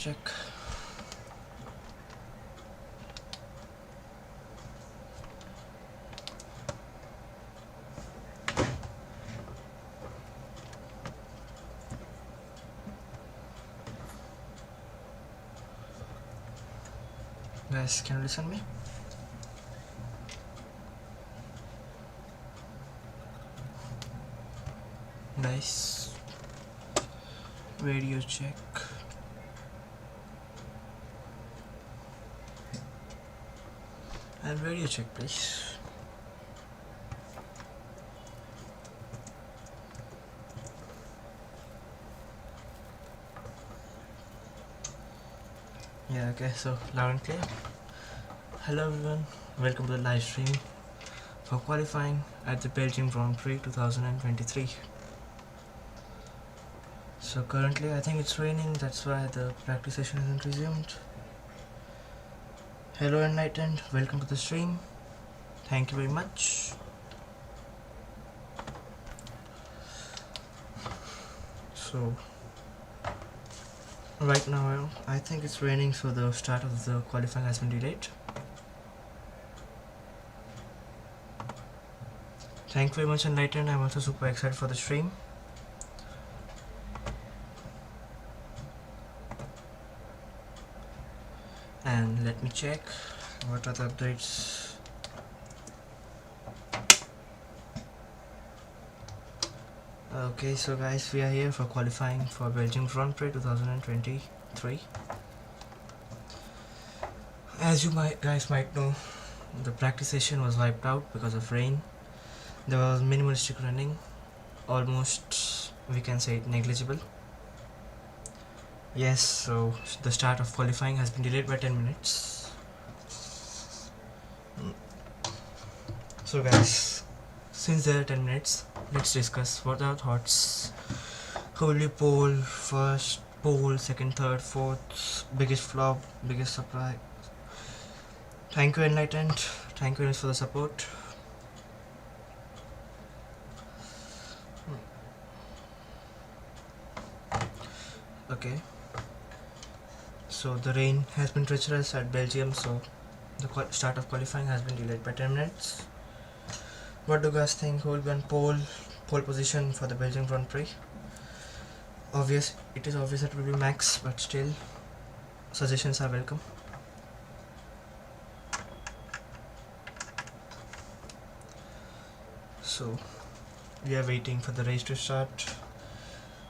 Check. Guys, can you listen me? Nice. Radio check. And radio check, please. Yeah, okay, so loud and clear. Hello everyone, welcome to the live stream for qualifying at the Belgian Grand Prix 2023. So currently I think it's raining, that's why the practice session isn't resumed. Hello Enlightened, welcome to the stream. Thank you very much. So right now I think it's raining, so the start of the qualifying has been delayed. Thank you very much Enlightened, I'm also super excited for the stream. And let me check what are the updates. Okay, so guys, we are here for qualifying for Belgian Grand Prix 2023. As you guys might know, the practice session was wiped out because of rain. There was minimalistic running, almost we can say it negligible. Yes, so the start of qualifying has been delayed by 10 minutes. So guys, since there are 10 minutes, let's discuss what are our thoughts. Who will be pole, first, pole, second, third, fourth, biggest flop, biggest surprise. Thank you Enlightened, thank you very much for the support. Okay, so the rain has been treacherous at Belgium, so the start of qualifying has been delayed by 10 minutes. What do you guys think? Who will be on pole position for the Belgian Grand Prix? It is obvious that it will be Max, but still suggestions are welcome. So we are waiting for the race to start.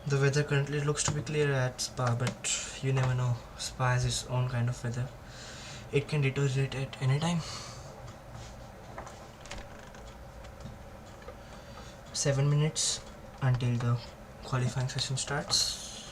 The weather currently looks to be clear at Spa, but you never know. Spa has its own kind of weather. It can deteriorate at any time. 7 minutes until the qualifying session starts.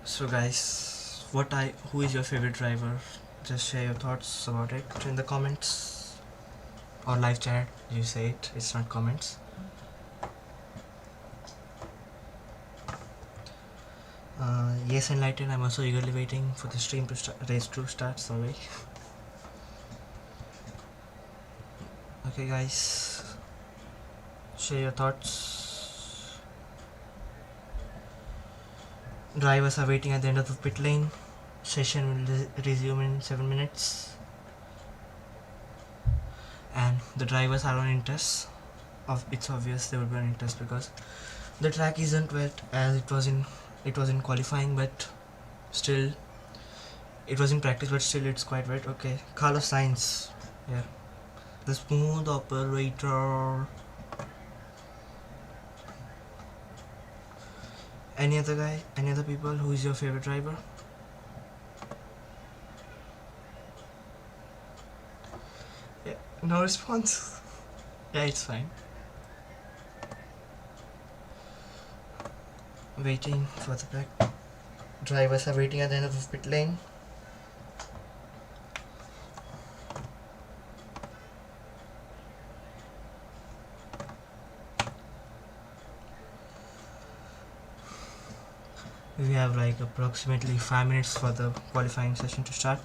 So guys, who is your favorite driver? Just share your thoughts about it in the comments or live chat. You say it's not comments. Yes Enlightened, I'm also eagerly waiting for the stream to race to start, sorry. Okay guys, share your thoughts. Drivers are waiting at the end of the pit lane. Session will resume in 7 minutes. And the drivers are on interest. It's obvious they will be on interest because the track isn't wet as it was in qualifying, but still it was in practice, but still it's quite wet. Okay, Carlos Sainz, yeah, the smooth operator. Any other people? Who is your favorite driver? Yeah, no response. Yeah, it's fine. Waiting for the track. Drivers are waiting at the end of the pit lane. We have like approximately 5 minutes for the qualifying session to start.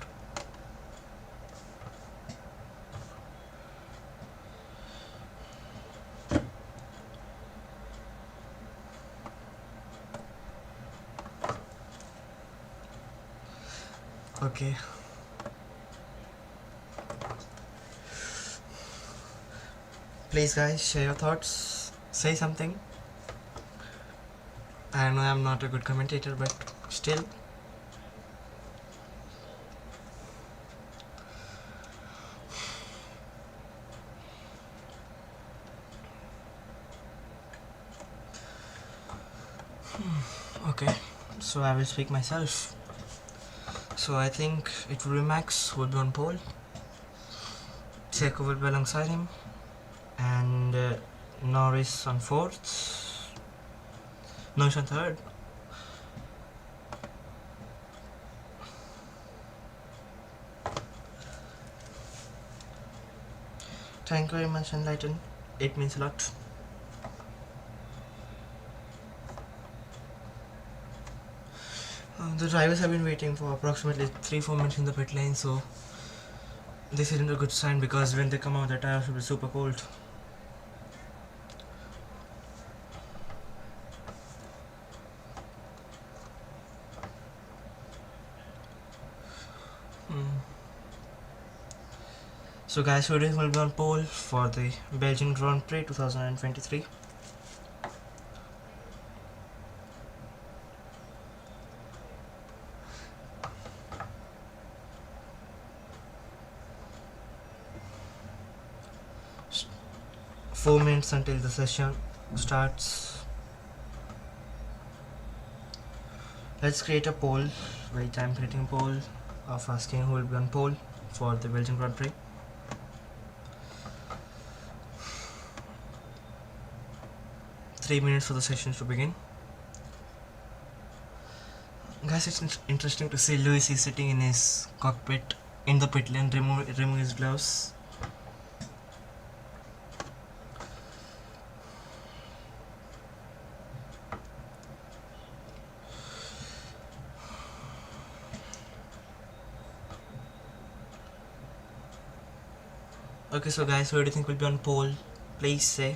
Okay. Please, guys, share your thoughts. Say something. I know I'm not a good commentator, but still. Okay, so I will speak myself. So I think it will be Max will be on pole. Checo will be alongside him, and Norris on fourth. Norris on third. Thank you very much, Enlighten. It means a lot. The drivers have been waiting for approximately 3-4 minutes in the pit lane, so this isn't a good sign because when they come out, the tires will be super cold. So guys, who do you think will be on pole for the Belgian Grand Prix 2023? S- 4 minutes until the session starts. Let's create a poll. Wait, I'm creating a poll of asking who will be on pole for the Belgian Grand Prix. 3 minutes for the sessions to begin. Guys, it's interesting to see Lewis is sitting in his cockpit in the pit lane, removing his gloves. Okay, so guys, who do you think will be on pole? Please say.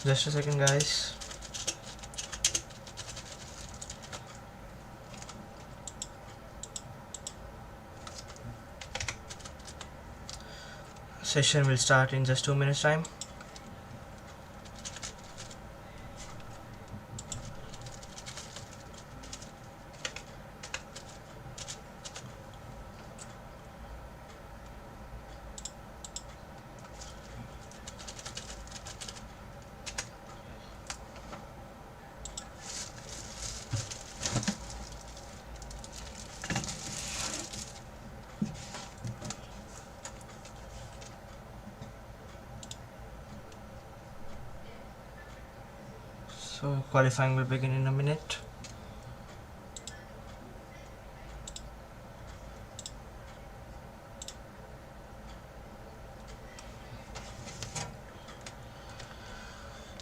Just a second, guys. Session will start in just 2 minutes time. So qualifying will begin in a minute.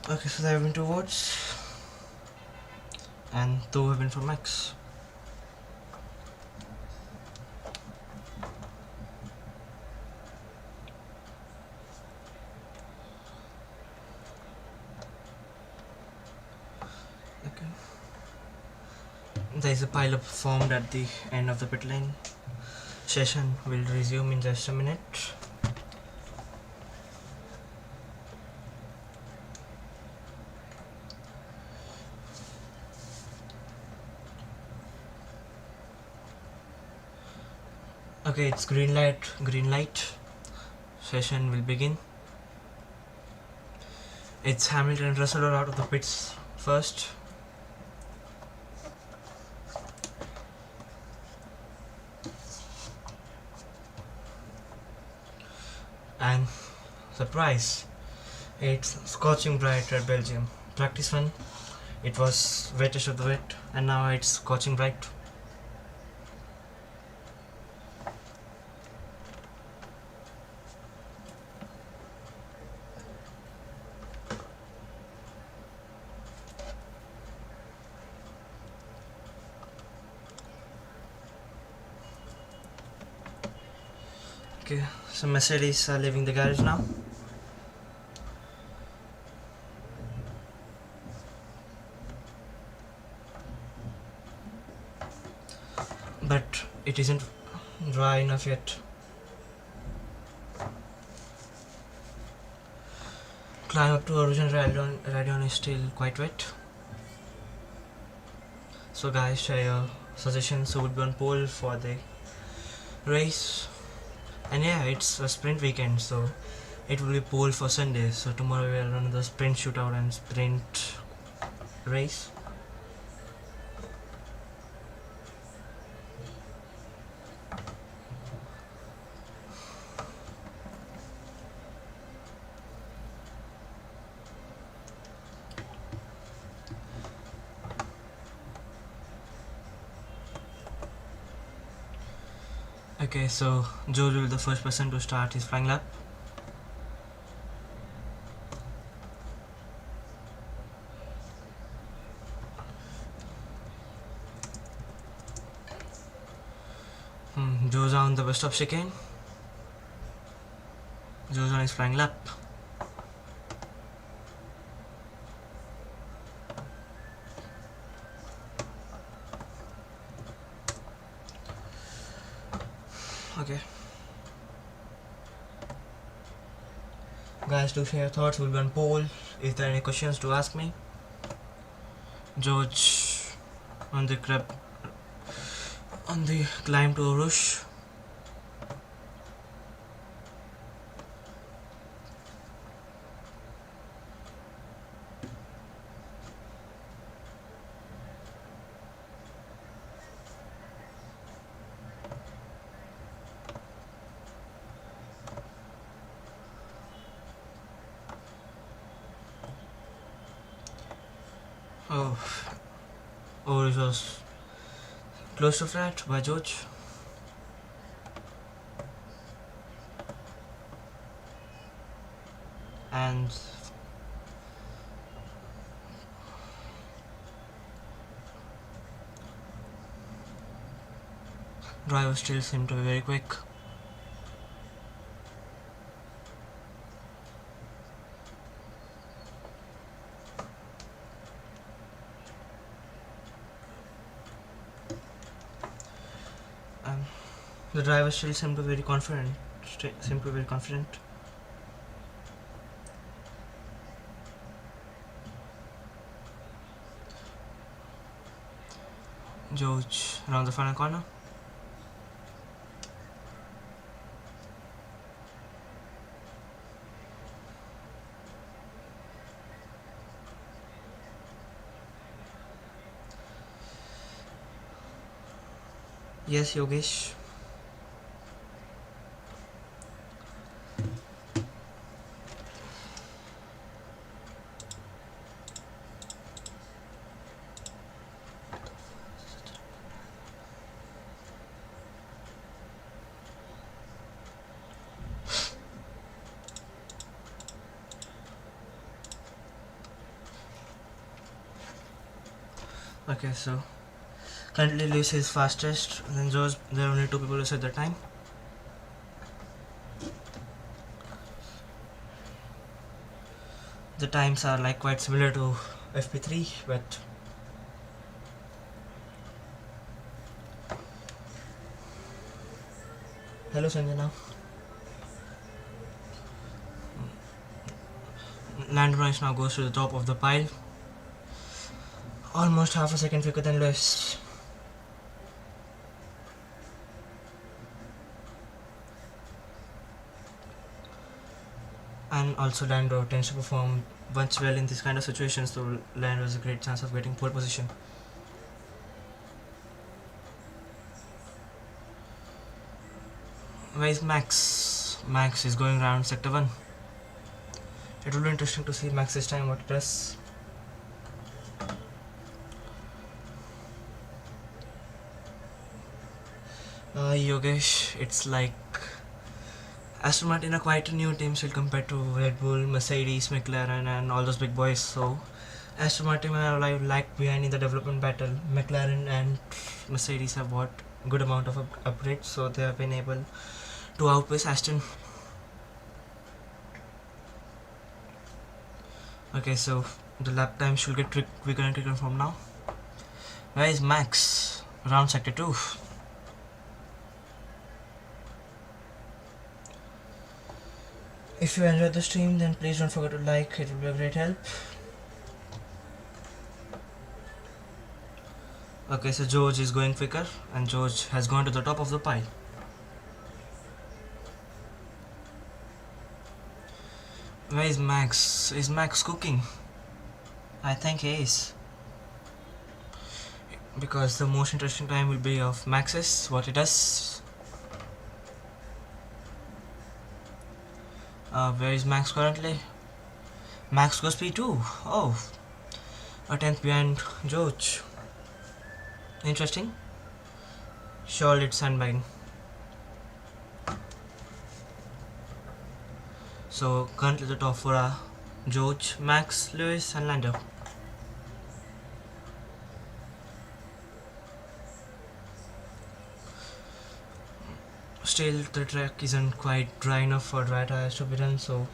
Okay, so there have been 2 votes and 2 have been for Max. Okay. There is a pile up formed at the end of the pit lane. Session will resume in just a minute. Okay, it's green light, green light. Session will begin. It's Hamilton and Russell are out of the pits first. And the price, it's scorching bright at Belgium. Practice run, it was wettest of the wet, and now it's scorching bright. Okay, so Mercedes are leaving the garage now. But it isn't dry enough yet. Climb up to original Radion is still quite wet. So guys, share your suggestions who would be on pole for the race. And yeah, it's a sprint weekend, so it will be pole for Sunday. So tomorrow we will run the sprint shootout and sprint race. Okay, so George will be the first person to start his flying lap. Joe's on the bus stop chicane. Joe's on his flying lap. Okay. Guys, do share your thoughts. Will be on poll. If there are any questions to ask me. George on the climb to Rush. Oh, it was close to flat by George. And driver still seemed to be very quick. The driver still seemed to be very confident. George around the final corner. Yes, Yogesh. Okay, so currently Lewis is fastest, and then George, there are only two people who set the time. The times are like quite similar to FP3, but hello Sanjana. Land Noise now goes to the top of the pile. Almost half a second quicker than Lewis. And also Lando tends to perform much well in this kind of situations, so Lando has a great chance of getting pole position. Where is Max? Max is going around sector 1. It will be interesting to see Max this time what it does. Yogesh, it's like Aston Martin are quite a new team still compared to Red Bull, Mercedes, McLaren and all those big boys. So Aston Martin are like behind in the development battle. McLaren and Mercedes have bought good amount of upgrades, so they have been able to outpace Aston. Okay, so the lap time should get quicker and quicker from now. Where is Max? Around sector 2. If you enjoyed the stream, then please don't forget to like, it will be a great help. Okay, so George is going quicker and George has gone to the top of the pile. Where is Max? Is Max cooking? I think he is. Because the most interesting time will be of Max's, what he does. Where is Max currently? Max goes P2. Oh, a tenth behind George. Interesting. Surely it's sandbagging. So currently the top 4 are George, Max, Lewis and Lando. Still the track isn't quite dry enough for dry tires to be done, so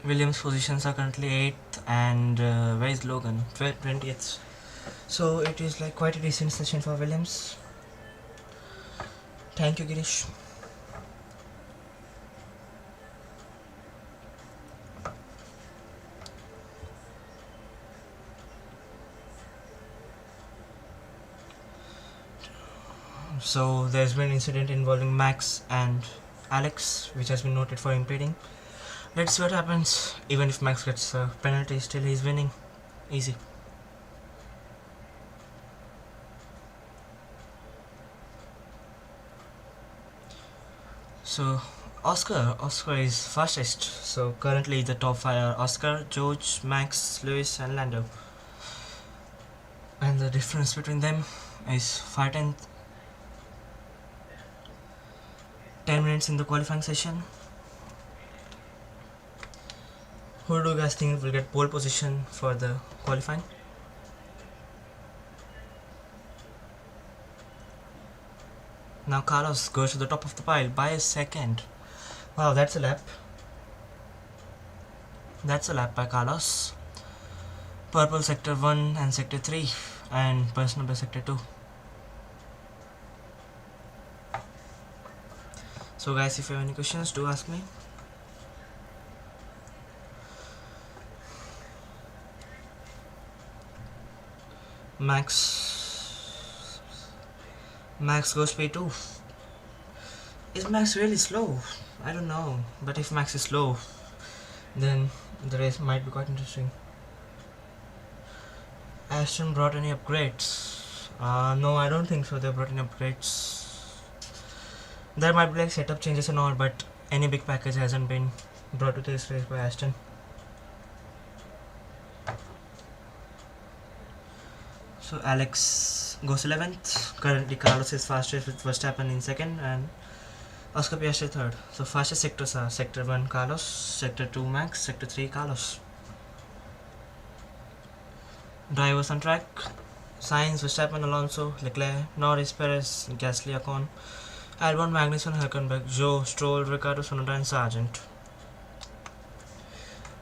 Williams positions are currently 8th and where is Logan? 20th. So it is like quite a decent session for Williams. Thank you, Girish. So there's been an incident involving Max and Alex, which has been noted for impeding. Let's see what happens. Even if Max gets a penalty, still he's winning. Easy. So Oscar is fastest. So currently the top 5 are Oscar, George, Max, Lewis and Lando. And the difference between them is 10 minutes in the qualifying session. Who do you guys think will get pole position for the qualifying? Now Carlos goes to the top of the pile by a second. Wow, that's a lap. That's a lap by Carlos. Purple sector 1 and sector 3 and personal by sector 2. So guys, if you have any questions, do ask me. Max goes P2. Is Max really slow? I don't know, but if Max is slow, then the race might be quite interesting. Aston brought any upgrades? No, I don't think so. They brought any upgrades. There might be like setup changes and all, but any big package hasn't been brought to this race by Aston. So Alex goes 11th. Currently Carlos is fastest with Verstappen in 2nd and Oscar Piastri 3rd. So fastest sectors are sector 1 Carlos, sector 2 Max, sector 3 Carlos. Drivers on track: Sainz, Verstappen, Alonso, Leclerc, Norris, Perez, Gasly, Ocon, Albon, Magnussen, Hülkenberg, Zhou, Stroll, Ricciardo, Tsunoda and Sargent.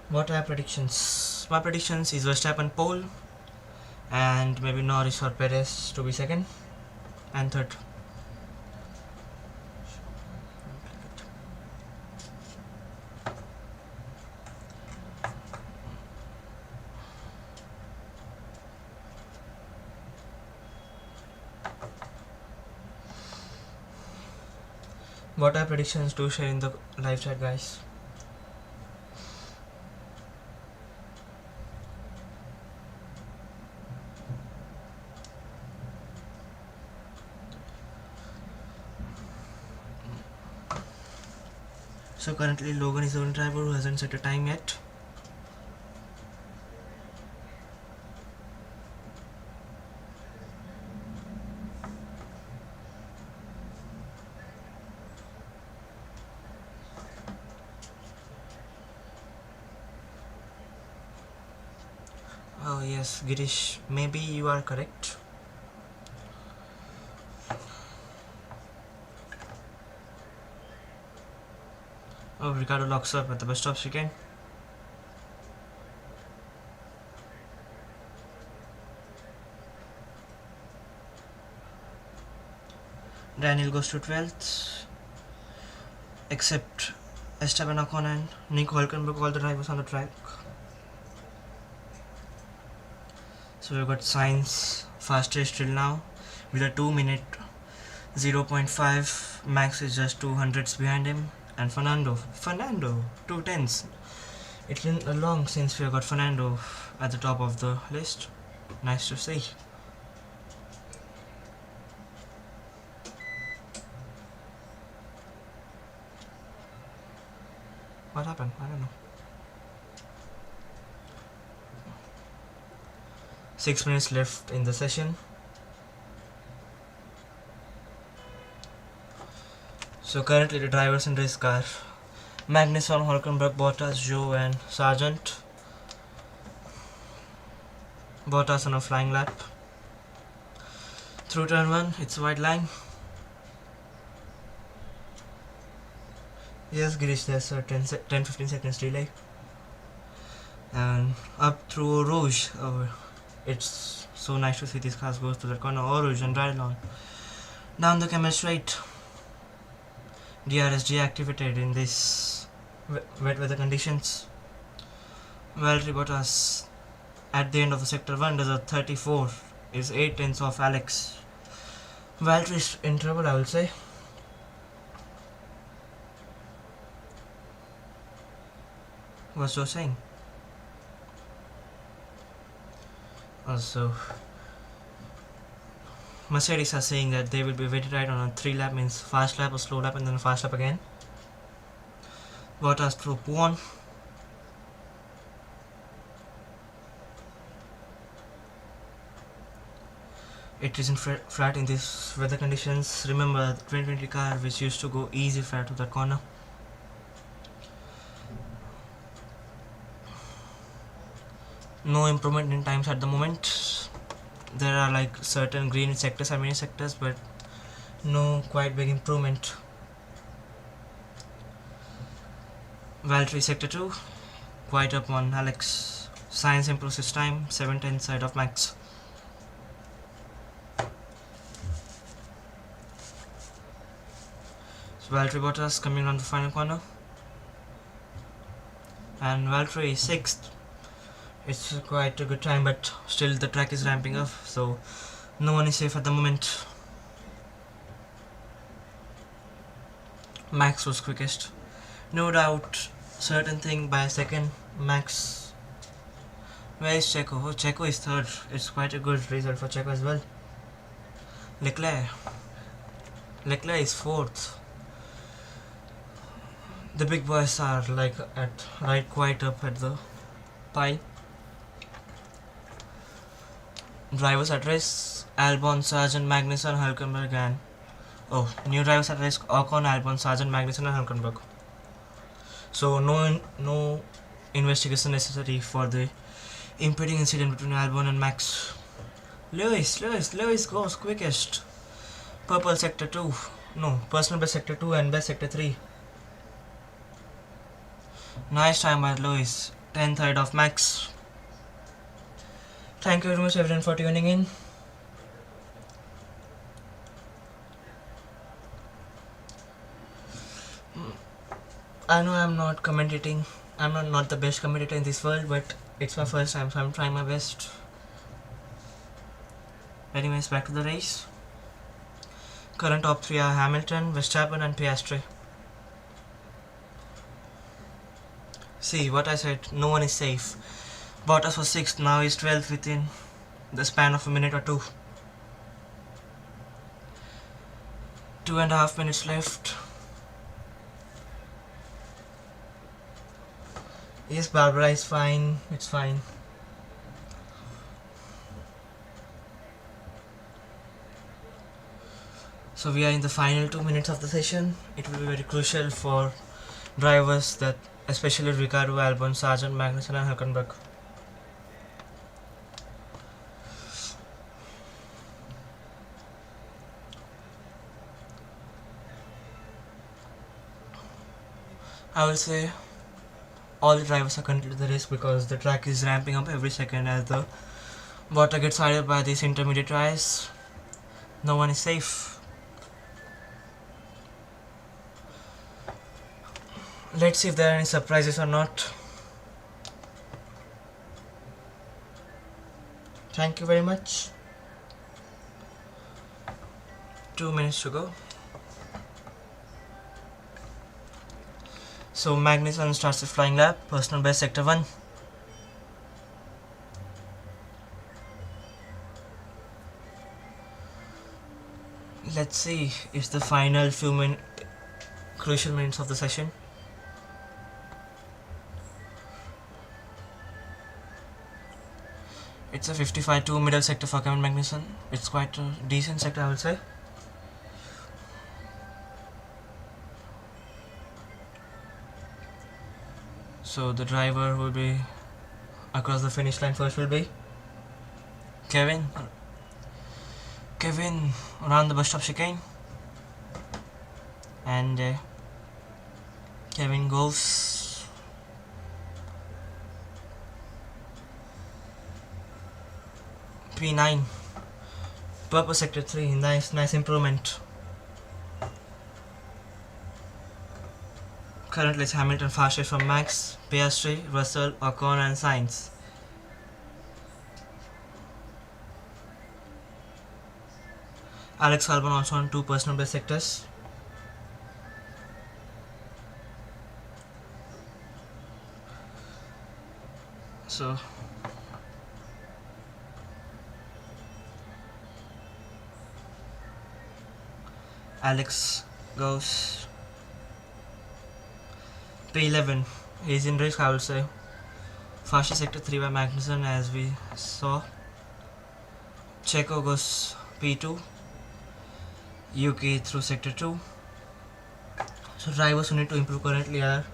What are predictions? My predictions is Verstappen pole and maybe Norris or Perez to be 2nd and 3rd. What are predictions? Do share in the live chat, guys. So currently Logan is the only driver who hasn't set a time yet. Oh yes, Girish, maybe you are correct. Oh, Ricardo locks up at the bus stops again. Daniel goes to 12th. Except Esteban Ocon and Nico Hülkenberg, all the drivers on the track. So we've got Sainz fastest till now with a 2-minute 0.5. Max is just 200s behind him, and Fernando 2 tenths. It's been long since we got Fernando at the top of the list. Nice to see. What happened? I don't know. 6 minutes left in the session. So currently the drivers in race car: Magnussen, Hülkenberg, Bottas, Zhou and Sargent. Bottas on a flying lap. Through turn 1, it's a wide line. Yes, Girish, there's a 10-15 seconds delay. And up through Rouge. Oh, it's so nice to see these cars go through the corner. Rouge and Drylon. Down the camera straight. DRS deactivated in this wet weather conditions. Valtteri Bottas at the end of the sector 1 does a 34. Is 8 tenths off Alex. Valtteri is in trouble, I will say. What's Joe saying? Also, Mercedes are saying that they will be very tight on a 3 lap, means fast lap, a slow lap, and then a fast lap again. Bottas through P1. It isn't flat in these weather conditions. Remember the 2020 car which used to go easy flat to that corner. No improvement in times at the moment. There are like certain green sectors and mini sectors, but no quite big improvement. Valtteri sector 2, quite up on Alex. Sainz improves his time, 7/10 side of Max. So Valtteri Bottas coming on the final corner, and Valtteri 6th. It's quite a good time, but still the track is ramping up, so no one is safe at the moment. Max was quickest. No doubt, certain thing by a second. Max. Where is Checo? Oh, Checo is 3rd. It's quite a good result for Checo as well. Leclerc is 4th. The big boys are like right quite up at the pile. Drivers at race: Albon, Sargent, Magnussen, Hülkenberg, and new drivers at race: Ocon, Albon, Sargent, Magnussen, and Hülkenberg. So no investigation necessary for the impeding incident between Albon and Max. Lewis goes quickest. Purple sector 2. No, personal best sector 2 and best sector 3. Nice time by Lewis. 10th ahead of Max. Thank you very much everyone for tuning in. I know I'm not commentating. I'm not the best commentator in this world, but it's my first time, so I'm trying my best. Anyways, back to the race. Current top 3 are Hamilton, Verstappen and Piastri. See what I said, no one is safe. Bottas was 6th, now he's 12th within the span of a minute or two. 2.5 minutes left. Yes, Barbara is fine, it's fine. So we are in the final 2 minutes of the session. It will be very crucial for drivers, that especially Ricardo, Albon, Sargent, Magnussen and Hülkenberg. I will say all the drivers are committed to the race because the track is ramping up every second as the water gets higher by these intermediate tires. No one is safe. Let's see if there are any surprises or not. Thank you very much. 2 minutes to go. So Magnussen starts the flying lap, personal best sector 1. Let's see, it's the final few crucial minutes of the session. It's a 55-2 middle sector for Kevin Magnussen. It's quite a decent sector, I would say. So the driver will be across the finish line first will be Kevin around the bus stop chicane, and Kevin goes P9, purple sector 3. Nice improvement. Currently it's Hamilton fastest from Max, Piastri, Russell, Ocon and Sainz. Alex Albon also on 2 personal best sectors. So Alex goes P11. He's in risk, I would say. Fastest sector 3 by Magnussen, as we saw. Checo goes P2. Yuki through sector 2. So drivers who need to improve currently are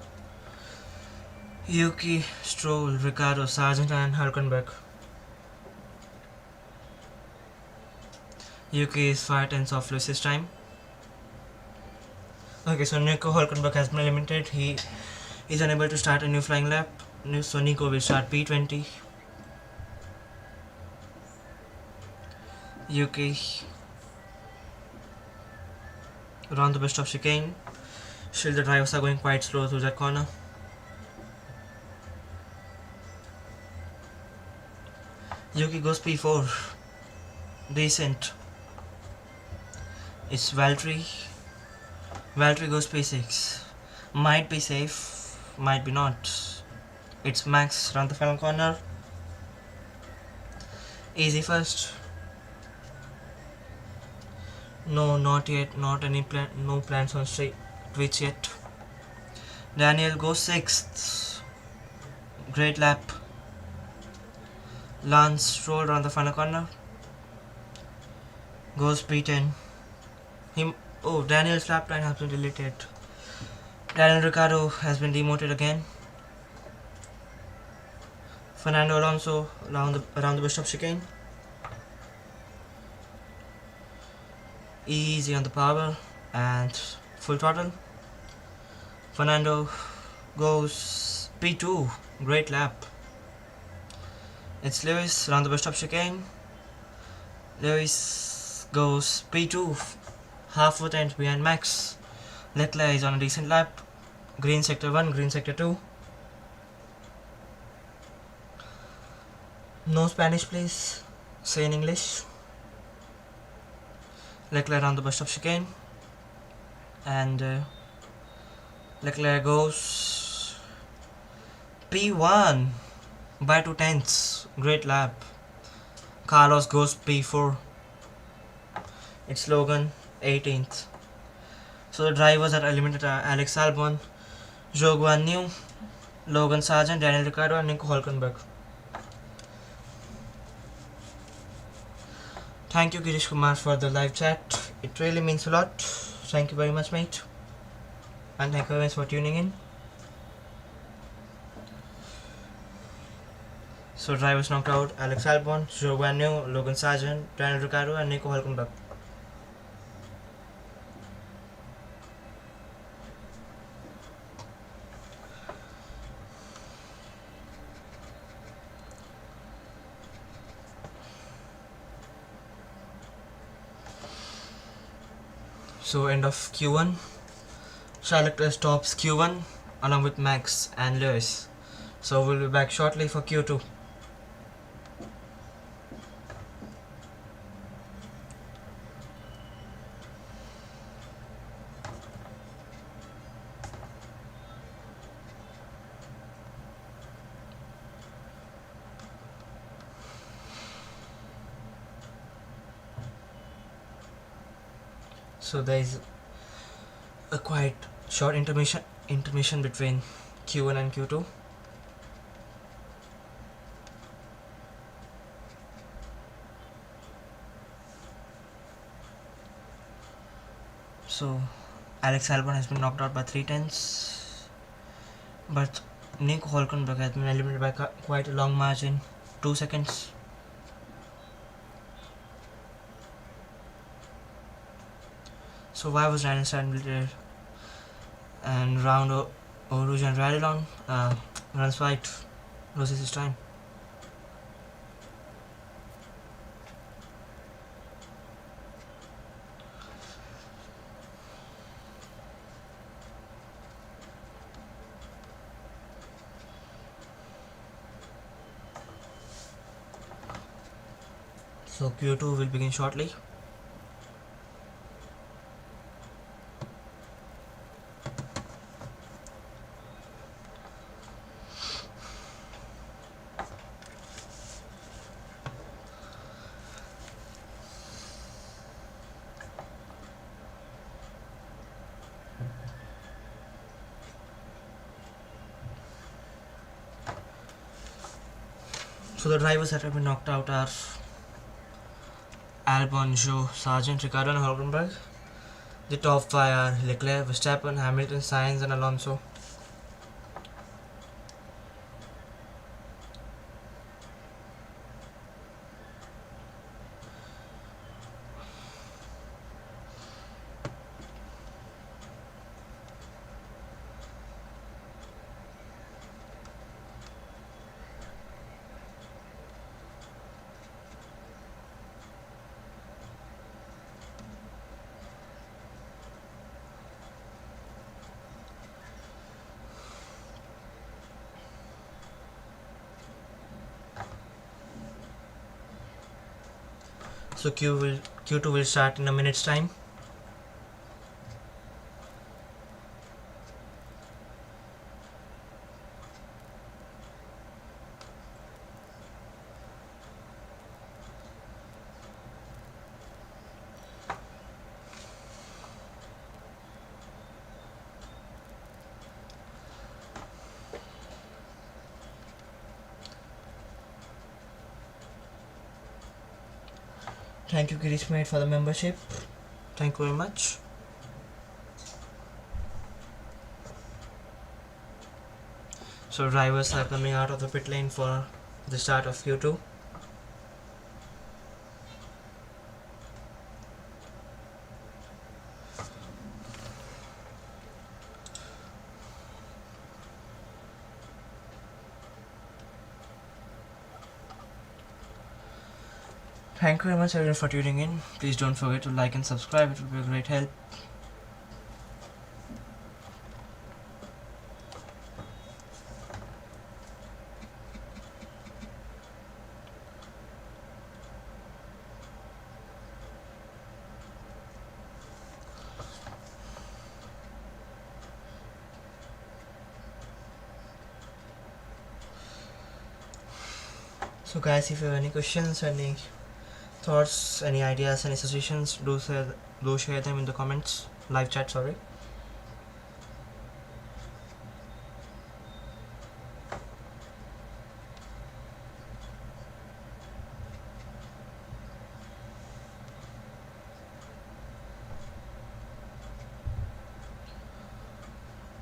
Yuki, Stroll, Ricardo, Sargent and Hülkenberg. Yuki is 5/10 of Lewis's time. Okay, so Nico Hülkenberg has been eliminated. He is unable to start a new flying lap. So Nico will start P20. Yuki around the bus stop chicane. Still the drivers are going quite slow through that corner. Yuki goes P4. Decent. It's Valtteri. Valtteri goes P6. Might be safe, might be not. It's Max around the final corner. Easy first. No, not yet. Not any plan. No plans on straight Twitch yet. Daniel goes 6th. Great lap. Lance Stroll around the final corner. Goes P10. Daniel's lap time has been deleted. Daniel Ricciardo has been demoted again. Fernando Alonso around the bus stop chicane. Easy on the power and full throttle. Fernando goes P2. Great lap. It's Lewis around the bus stop chicane. Lewis goes P2. Half a tenth behind Max. Leclerc is on a decent lap. Green sector 1, green sector 2. No Spanish please. Say in English. Leclerc on the bus stop chicane, and Leclerc goes P1 by 2 tenths. Great lap. Carlos goes P4. It's Logan 18th. So the drivers are eliminated are Alex Albon, Zhou Guanyu, Logan Sargent, Daniel Ricciardo, and Nico Hülkenberg. Thank you, Girish Kumar, for the live chat. It really means a lot. Thank you very much, mate. And thank you very much for tuning in. So drivers knocked out: Alex Albon, Zhou Guanyu, Logan Sargent, Daniel Ricciardo, and Nico Hülkenberg. So end of Q1. Charles Leclerc stops Q1 along with Max and Lewis. So we'll be back shortly for Q2. So there is a quite short intermission between Q1 and Q2. So Alex Albon has been knocked out by 3 tenths, but Nico Hülkenberg has been eliminated by quite a long margin, 2 seconds. So why was Daniel eliminated? And round Rouge and Radillon runs white, loses his time. So Q2 will begin shortly. So the drivers that have been knocked out are Albon, Zhou, Sargent, Ricciardo and Hülkenberg. The top 5 are Leclerc, Verstappen, Hamilton, Sainz and Alonso. So Q2 will start in a minute's time. Thank you, Girish mate, for the membership. Thank you very much. So drivers are coming out of the pit lane for the start of Q2. Thank you very much everyone for tuning in. Please don't forget to like and subscribe, it will be a great help. So guys, if you have any questions, any thoughts, any ideas, any suggestions, do share them in the comments, live chat, sorry.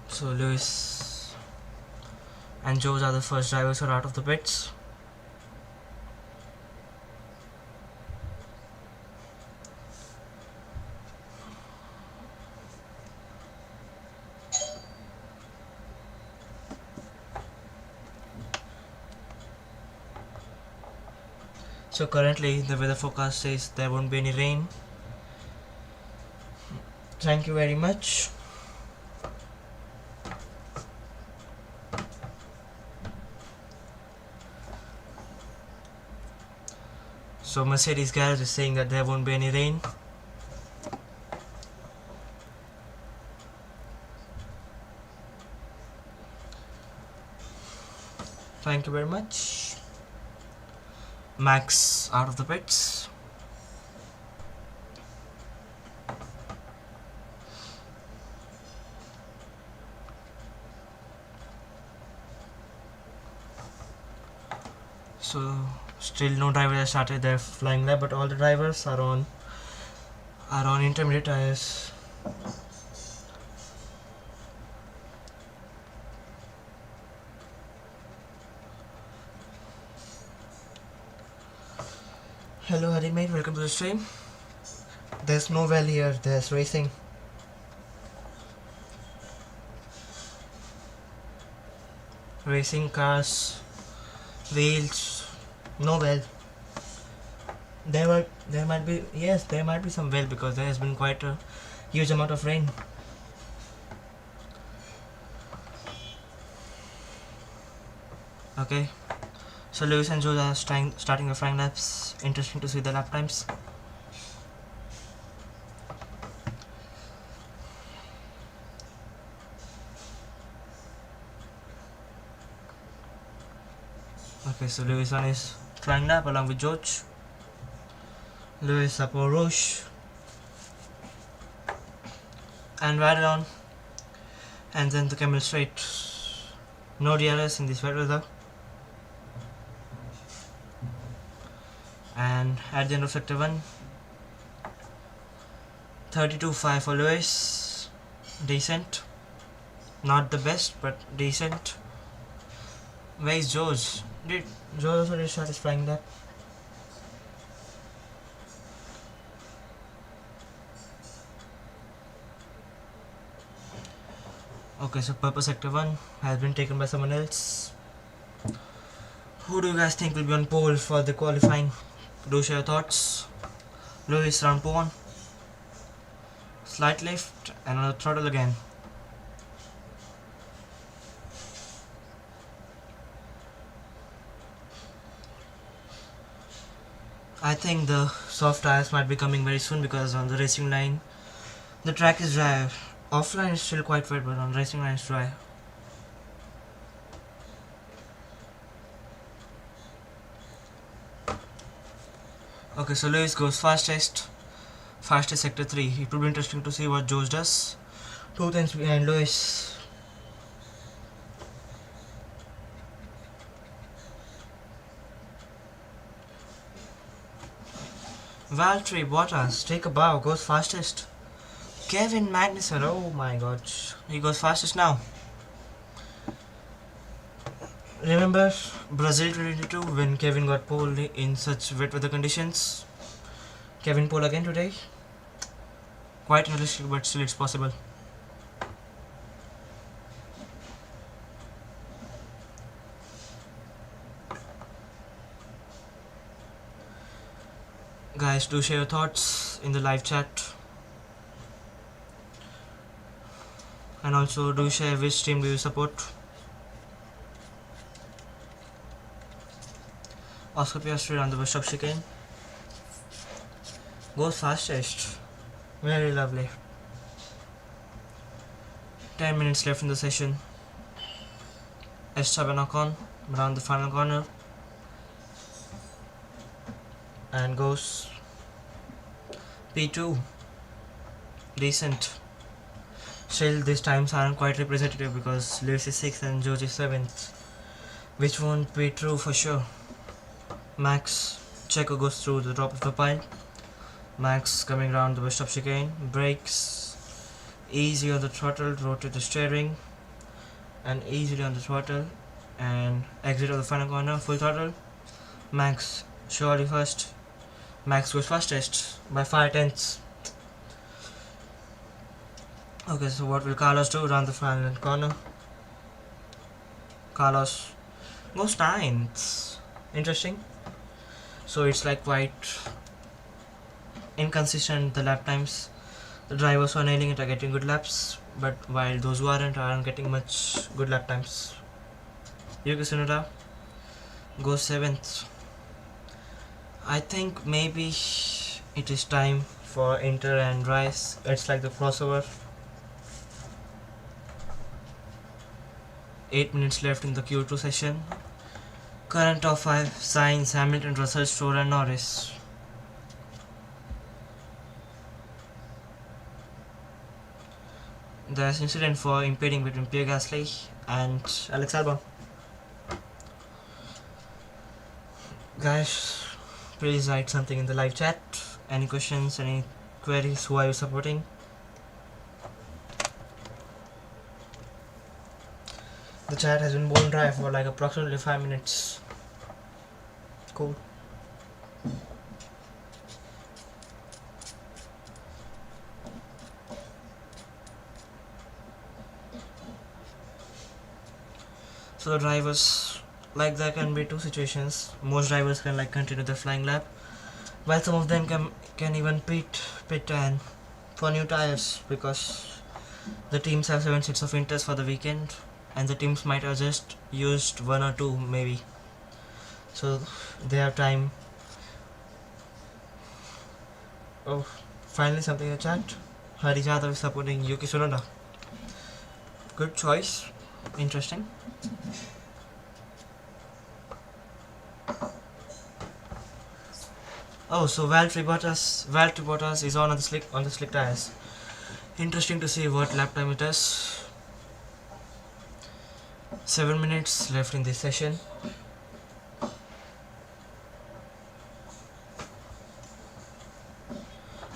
So Lewis and George are the first drivers who are out of the pits. So currently the weather forecast says there won't be any rain. Thank you very much. So Mercedes garage is saying that there won't be any rain. Thank you very much. Max out of the pits. So still no driver has started their flying lap, but all the drivers are on intermediate tires. Hello Hari mate, welcome to the stream. There's no well here, there's racing. Racing cars, wheels, no well. There might be some well because there has been quite a huge amount of rain. Okay, so Lewis and Joe are starting the flying laps. Interesting to see the lap times. Okay, so Lewis on his flying lap along with George. Lewis up for Rouge and right on, and then the Camel Straight. No DRS in this wet weather. And at the end of sector 1, 32.5 for Lewis. Decent. Not the best, but decent. Where is George? Did George also start his flying lap? Okay, so purple sector 1 has been taken by someone else. Who do you guys think will be on pole for the qualifying? Do share your thoughts. Lewis round 1. Slight lift and another throttle again. I think the soft tires might be coming very soon because on the racing line the track is dry. Offline is still quite wet, but on racing line it's dry. Okay, so Lewis goes fastest sector 3. It will be interesting to see what George does. 2 tenths behind Lewis. Valtteri Bottas, take a bow, goes fastest. Kevin Magnussen, oh my god, he goes fastest now. Remember Brazil 2022 when Kevin got pole in such wet weather conditions? Kevin pole again today. Quite unrealistic, but still it's possible. Guys, do share your thoughts in the live chat. And also do share which team do you support. Oscar Piastri on the bus stop chicane. Goes fastest. Very lovely. 10 minutes left in the session. Esteban Ocon around the final corner. and goes P2. Decent. Still, these times aren't quite representative because Lewis is 6th and George is 7th, which won't be true for sure. Max Checo goes through the top of the pile. Max coming round the west of chicane, brakes easy on the throttle, rotate the steering, and easily on the throttle, and exit of the final corner, full throttle. Max surely first. Max goes fastest by 5 tenths. Okay, so what will Carlos do around the final corner? Carlos goes 9th. Interesting. So it's like quite inconsistent, the lap times. The drivers who are nailing it are getting good laps, but while those who aren't getting much good lap times. Yuki Tsunoda goes 7th. I think maybe it is time for Inter and Rice. It's like the crossover. 8 minutes left in the Q2 session. Current top 5: Sainz, Hamilton, Russell, Stroll and Norris. There's incident for impeding between Pierre Gasly and Alex Albon. Guys, please write something in the live chat. Any questions, any queries, who are you supporting? The chat has been bone dry for like approximately 5 minutes. Cool. So the drivers, like there can be two situations. Most drivers can like continue their flying lap, while some of them can even pit and for new tires, because the teams have 7 sets of inters for the weekend, and the teams might have just used 1 or 2 maybe, so they have time. Oh, finally something in the chat. Hari Jadhav is supporting Yuki Tsunoda. Good choice. Interesting. Oh, so Valtteri Bottas is on the slick tires. Interesting to see what lap time it is. 7 minutes left in this session.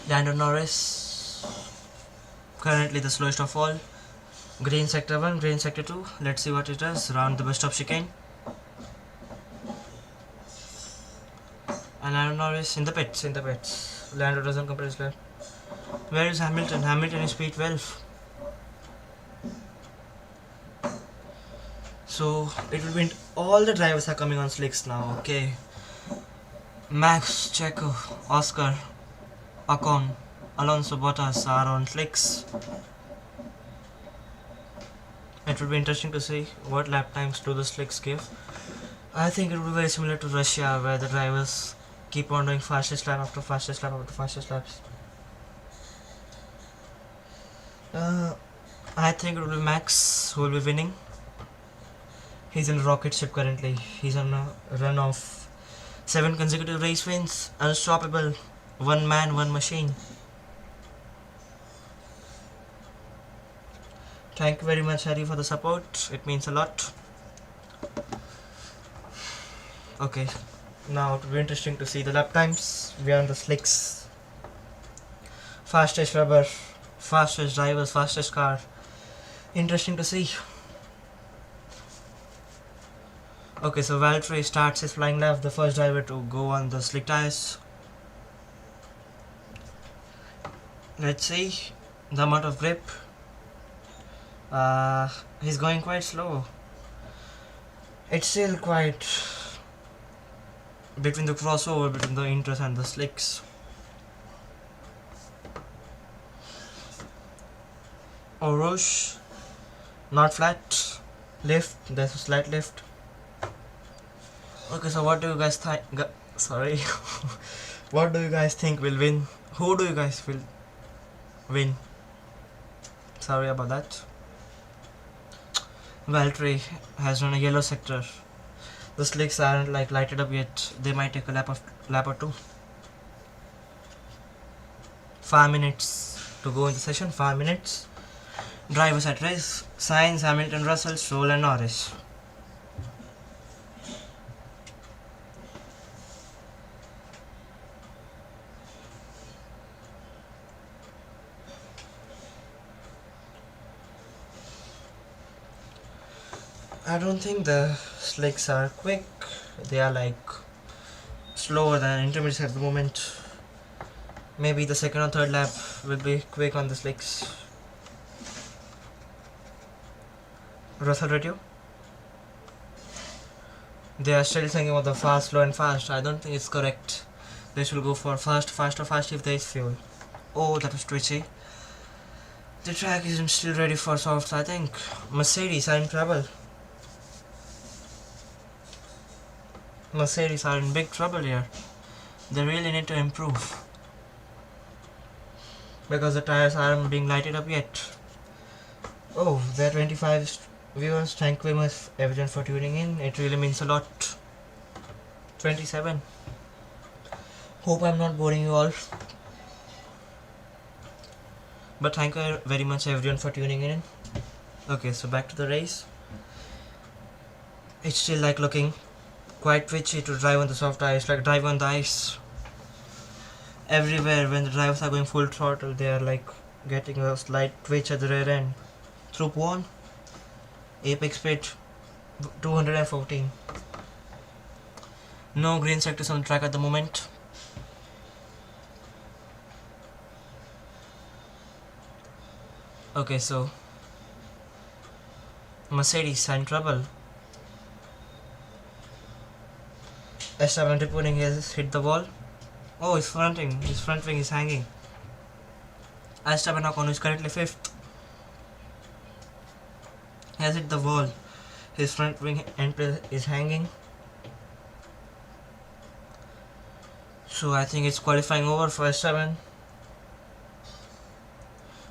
Lando Norris, currently the slowest of all. Green sector 1, green sector 2. Let's see what it is. Round the best of chicane. And Lando Norris in the pits. Lando doesn't complete his lap. Where is Hamilton? Hamilton is P12. So it will be all the drivers are coming on slicks now. Okay. Max, Checo, Oscar, Ocon, Alonso, Bottas are on slicks. It will be interesting to see what lap times do the slicks give. I think it will be very similar to Russia, where the drivers keep on doing fastest lap after fastest lap after fastest laps. I think it will be Max who will be winning. He's in a rocket ship currently. He's on a run of 7 consecutive race wins. Unstoppable. One man, one machine. Thank you very much, Harry, for the support. It means a lot. Okay, now it will be interesting to see the lap times. We are on the slicks. Fastest rubber, fastest drivers, fastest car. Interesting to see. Okay, so Valtteri starts his flying lap, the first driver to go on the slick tires. Let's see the amount of grip. He's going quite slow. It's still quite between the crossover between the inters and the slicks. Oh, Rouge, not flat, lift, there's a slight lift. Okay, so what do you guys think? Sorry. What do you guys think will win? Who do you guys will win? Sorry about that. Valtteri has run a yellow sector. The slicks aren't like lighted up yet. They might take a lap or two. 5 minutes to go in the session. 5 minutes. Drivers at race: Sainz, Hamilton, Russell, Stroll, and Norris. I don't think the slicks are quick. They are like slower than intermediates at the moment. Maybe the second or third lap will be quick on the slicks. Russell radio. They are still thinking about the fast, slow, and fast. I don't think it's correct. They should go for fast, fast, or fast if there is fuel. Oh, that was twitchy. The track isn't still ready for softs, I think. Mercedes are in trouble. Mercedes are in big trouble here. They really need to improve. Because the tires aren't being lighted up yet. Oh, there are 25 viewers. Thank you very much everyone for tuning in. It really means a lot. 27. Hope I'm not boring you all. But thank you very much everyone for tuning in. Okay, so back to the race. It's still like looking quite twitchy to drive on the soft tires, like drive on the ice. Everywhere when the drivers are going full throttle, they are like getting a slight twitch at the rear end. Troop 1, apex speed 214. No green sectors on the track at the moment. Okay, so Mercedes are in trouble. Esteban reporting has hit the wall. Oh, he's fronting. His front wing is hanging. Esteban Ocon is currently 5th. He has hit the wall. His front wing end plate is hanging. So I think it's qualifying over for Esteban.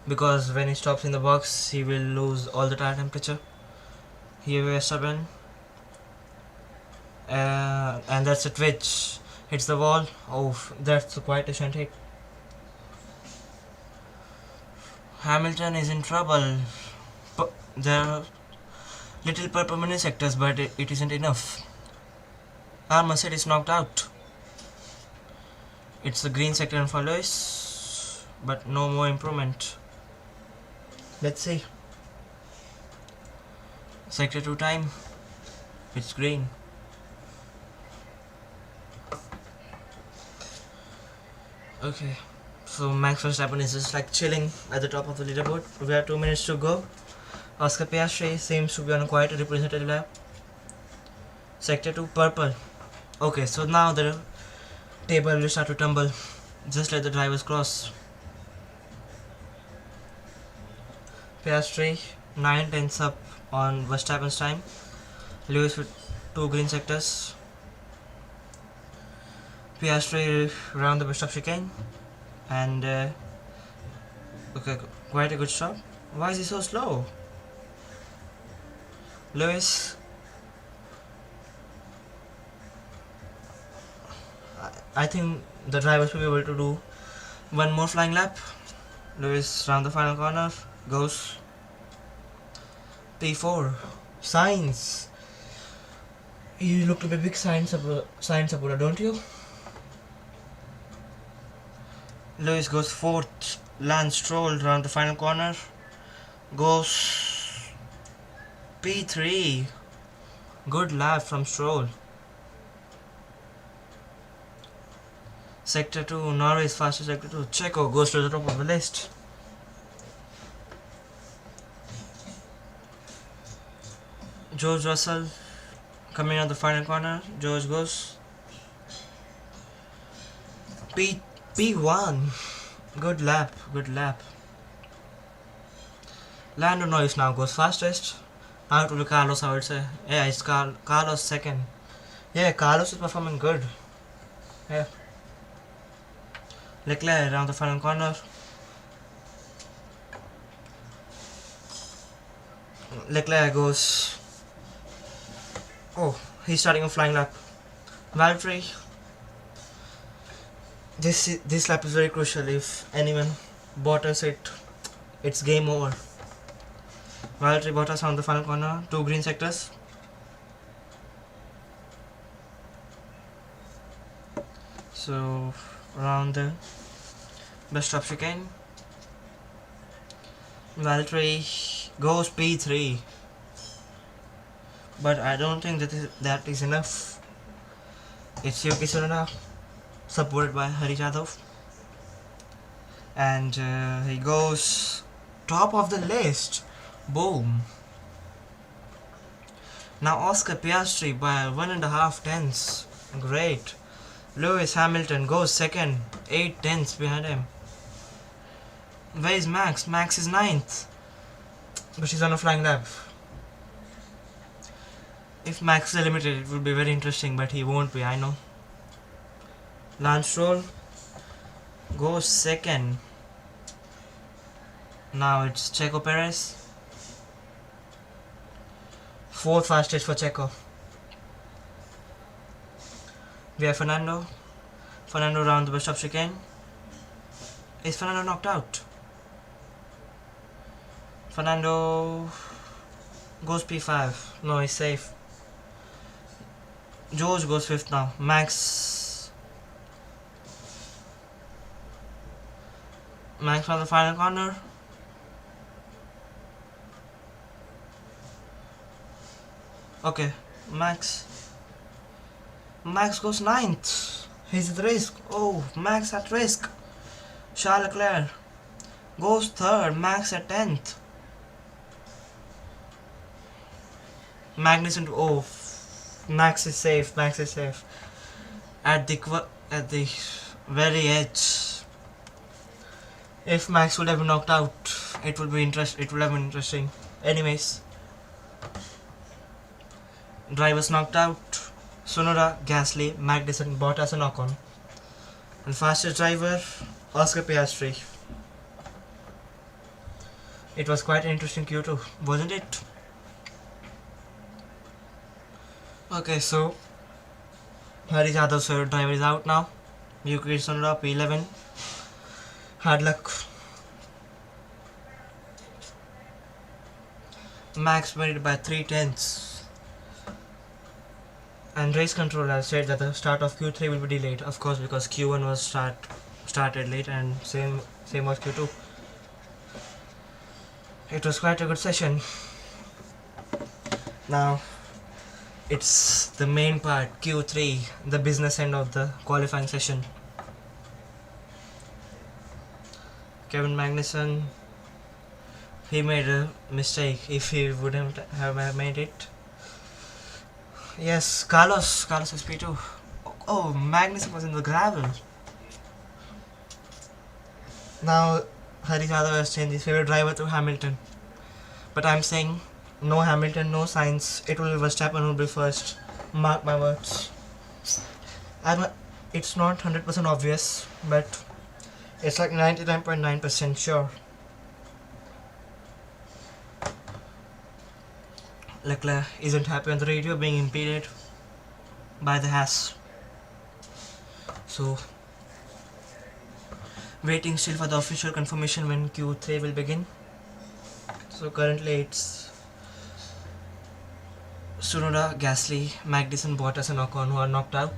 Because when he stops in the box, he will lose all the tire temperature. Here we Esteban. And that's a twitch. Hits the wall. Oh, that's quite a shunt hit. Hamilton is in trouble. There are little purple mini sectors, but it isn't enough. Our Mercedes knocked out. It's the green sector for Lewis, but no more improvement. Let's see. Sector 2 time. It's green. Okay, so Max Verstappen is just like chilling at the top of the leaderboard. We have 2 minutes to go. Oscar Piastri seems to be on quite a representative lap. Sector 2 purple. Okay, so now the table will start to tumble. Just let the drivers cross. Piastri 9/10 up on Verstappen's time. Lewis with 2 green sectors. Piastri around the best of chicane. And okay, quite a good stop. Why is he so slow? Lewis. I think the drivers will be able to do one more flying lap. Lewis round the final corner goes P4. Sainz. You look to be a big Sainz supporter, don't you? Lewis goes 4th. Lance Stroll round the final corner goes P3. Good lap from Stroll. Sector 2, Norway's fastest sector 2. Checo goes to the top of the list. George Russell coming out the final corner. George goes P1. Good lap, good lap. Lando Norris now goes fastest. Now to Carlos, I would say. Yeah, it's Carlos second. Yeah, Carlos is performing good. Yeah. Leclerc around the final corner. Leclerc goes. Oh, he's starting a flying lap. Valtteri This lap is very crucial. If anyone Bottas it's game over. Valtteri Bottas on the final corner, 2 green sectors. So around the best of chicane, Valtteri goes P3, but I don't think that is enough. It's Yuki Tsunoda, supported by Hari Jadhav, and he goes top of the list. Boom. Now Oscar Piastri by 1.5 tenths. Great. Lewis Hamilton goes second, 8 tenths behind him. Where is Max? Max is 9th, but he's on a flying lap. If Max is limited, it would be very interesting, but he won't be, I know. Lance Stroll goes second. Now it's Checo Perez. 4th fastest for Checo. We have Fernando. Fernando round the best of chicane. Is Fernando knocked out? Fernando goes P5. No, he's safe. George goes 5th now. Max from the final corner. Okay, Max goes 9th. He's at risk. Oh, Max at risk. Charles Leclerc goes 3rd. Max at 10th. Magnussen. Oh, Max is safe. At the very edge. If Max would have been knocked out, it would have been interesting. Anyways, drivers knocked out. Tsunoda, Gasly, Magnussen, Bottas and Ocon. And fastest driver, Oscar Piastri. It was quite an interesting Q2, wasn't it? Okay, so Hari Jadhav's favorite driver is out now. Yuki Tsunoda, P11. Hard luck. Max made it by 3 tenths. And race control has said that the start of Q3 will be delayed, of course, because Q1 was started late, and same was Q2. It was quite a good session. Now it's the main part, Q3, the business end of the qualifying session. Kevin Magnussen, he made a mistake. If he wouldn't have made it. Yes, Carlos is P2. Oh, Magnussen was in the gravel. Now Hari Jadhav has changed his favorite driver to Hamilton. But I'm saying no Hamilton, no Sainz. It will be Verstappen who will be first. Mark my words. It's not 100% obvious, but it's like 99.9% sure. Leclerc isn't happy on the radio, being impeded by the Haas. So, waiting still for the official confirmation when Q3 will begin. So currently it's Tsunoda, Gasly, Magnussen, Bottas and Ocon who are knocked out.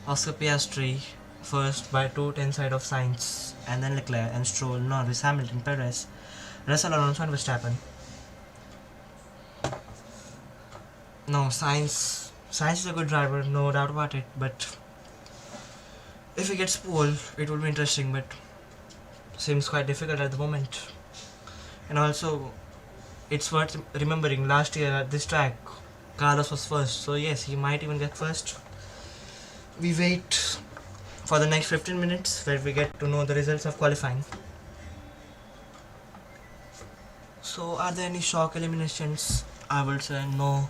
Oscar Piastri first by 2 tenths side of Sainz, and then Leclerc and Stroll, Norris, Hamilton, Perez, Russell, Alonso and Verstappen. No, Sainz is a good driver, no doubt about it, but if he gets pole, it will be interesting, but seems quite difficult at the moment. And also, it's worth remembering, last year at this track, Carlos was first, so yes, he might even get first. We wait for the next 15 minutes where we get to know the results of qualifying. So, are there any shock eliminations? I would say no.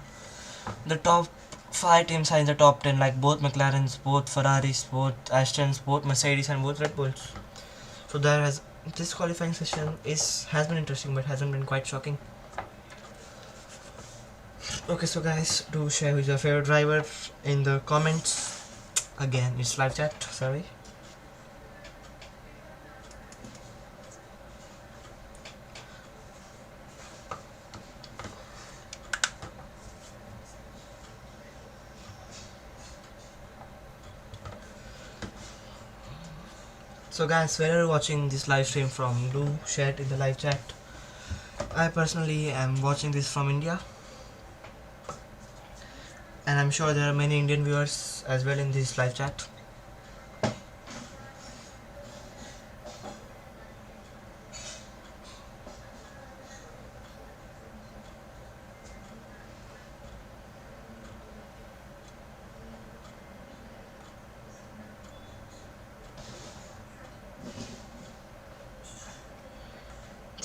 The top 5 teams are in the top 10, like both McLarens, both Ferraris, both Astons, both Mercedes and both Red Bulls. So this qualifying session has been interesting but hasn't been quite shocking. Okay, so guys, do share who's your favorite driver in the comments. Again, it's live chat, sorry. So guys, wherever you're watching this live stream from, do share it in the live chat. I personally am watching this from India, and I'm sure there are many Indian viewers as well in this live chat.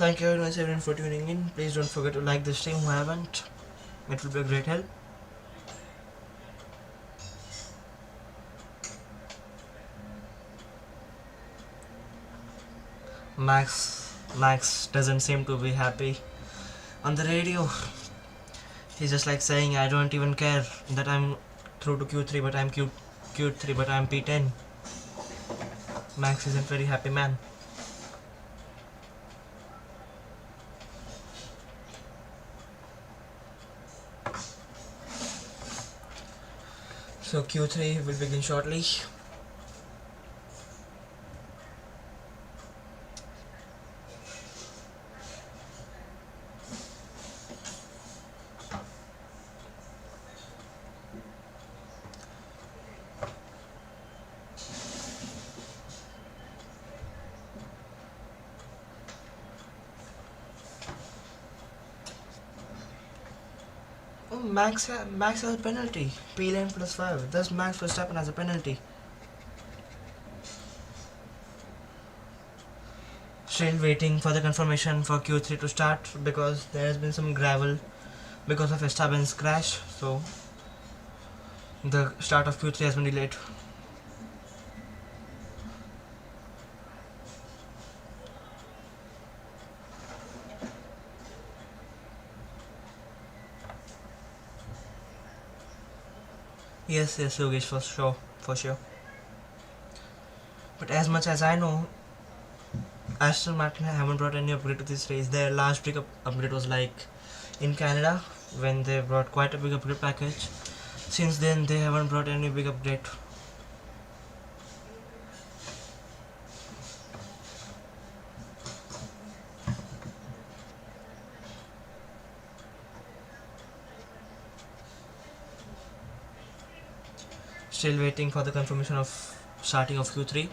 Thank you very much everyone for tuning in. Please don't forget to like the stream who haven't. It will be a great help. Max doesn't seem to be happy on the radio. He's just like saying, I don't even care that I'm through to Q3, but I'm Q3, but I'm P10. Max isn't very happy, man. So Q3 will begin shortly. Oh, Max has a penalty. P lane plus 5. Thus Max Verstappen has a penalty. Still waiting for the confirmation for Q3 to start because there has been some gravel because of Verstappen's crash. So the start of Q3 has been delayed. Yes, Yogesh, for sure. But as much as I know, Aston Martin haven't brought any upgrade to this race. Their last big upgrade was like in Canada when they brought quite a big upgrade package. Since then, they haven't brought any big upgrade. Still waiting for the confirmation of starting of Q3.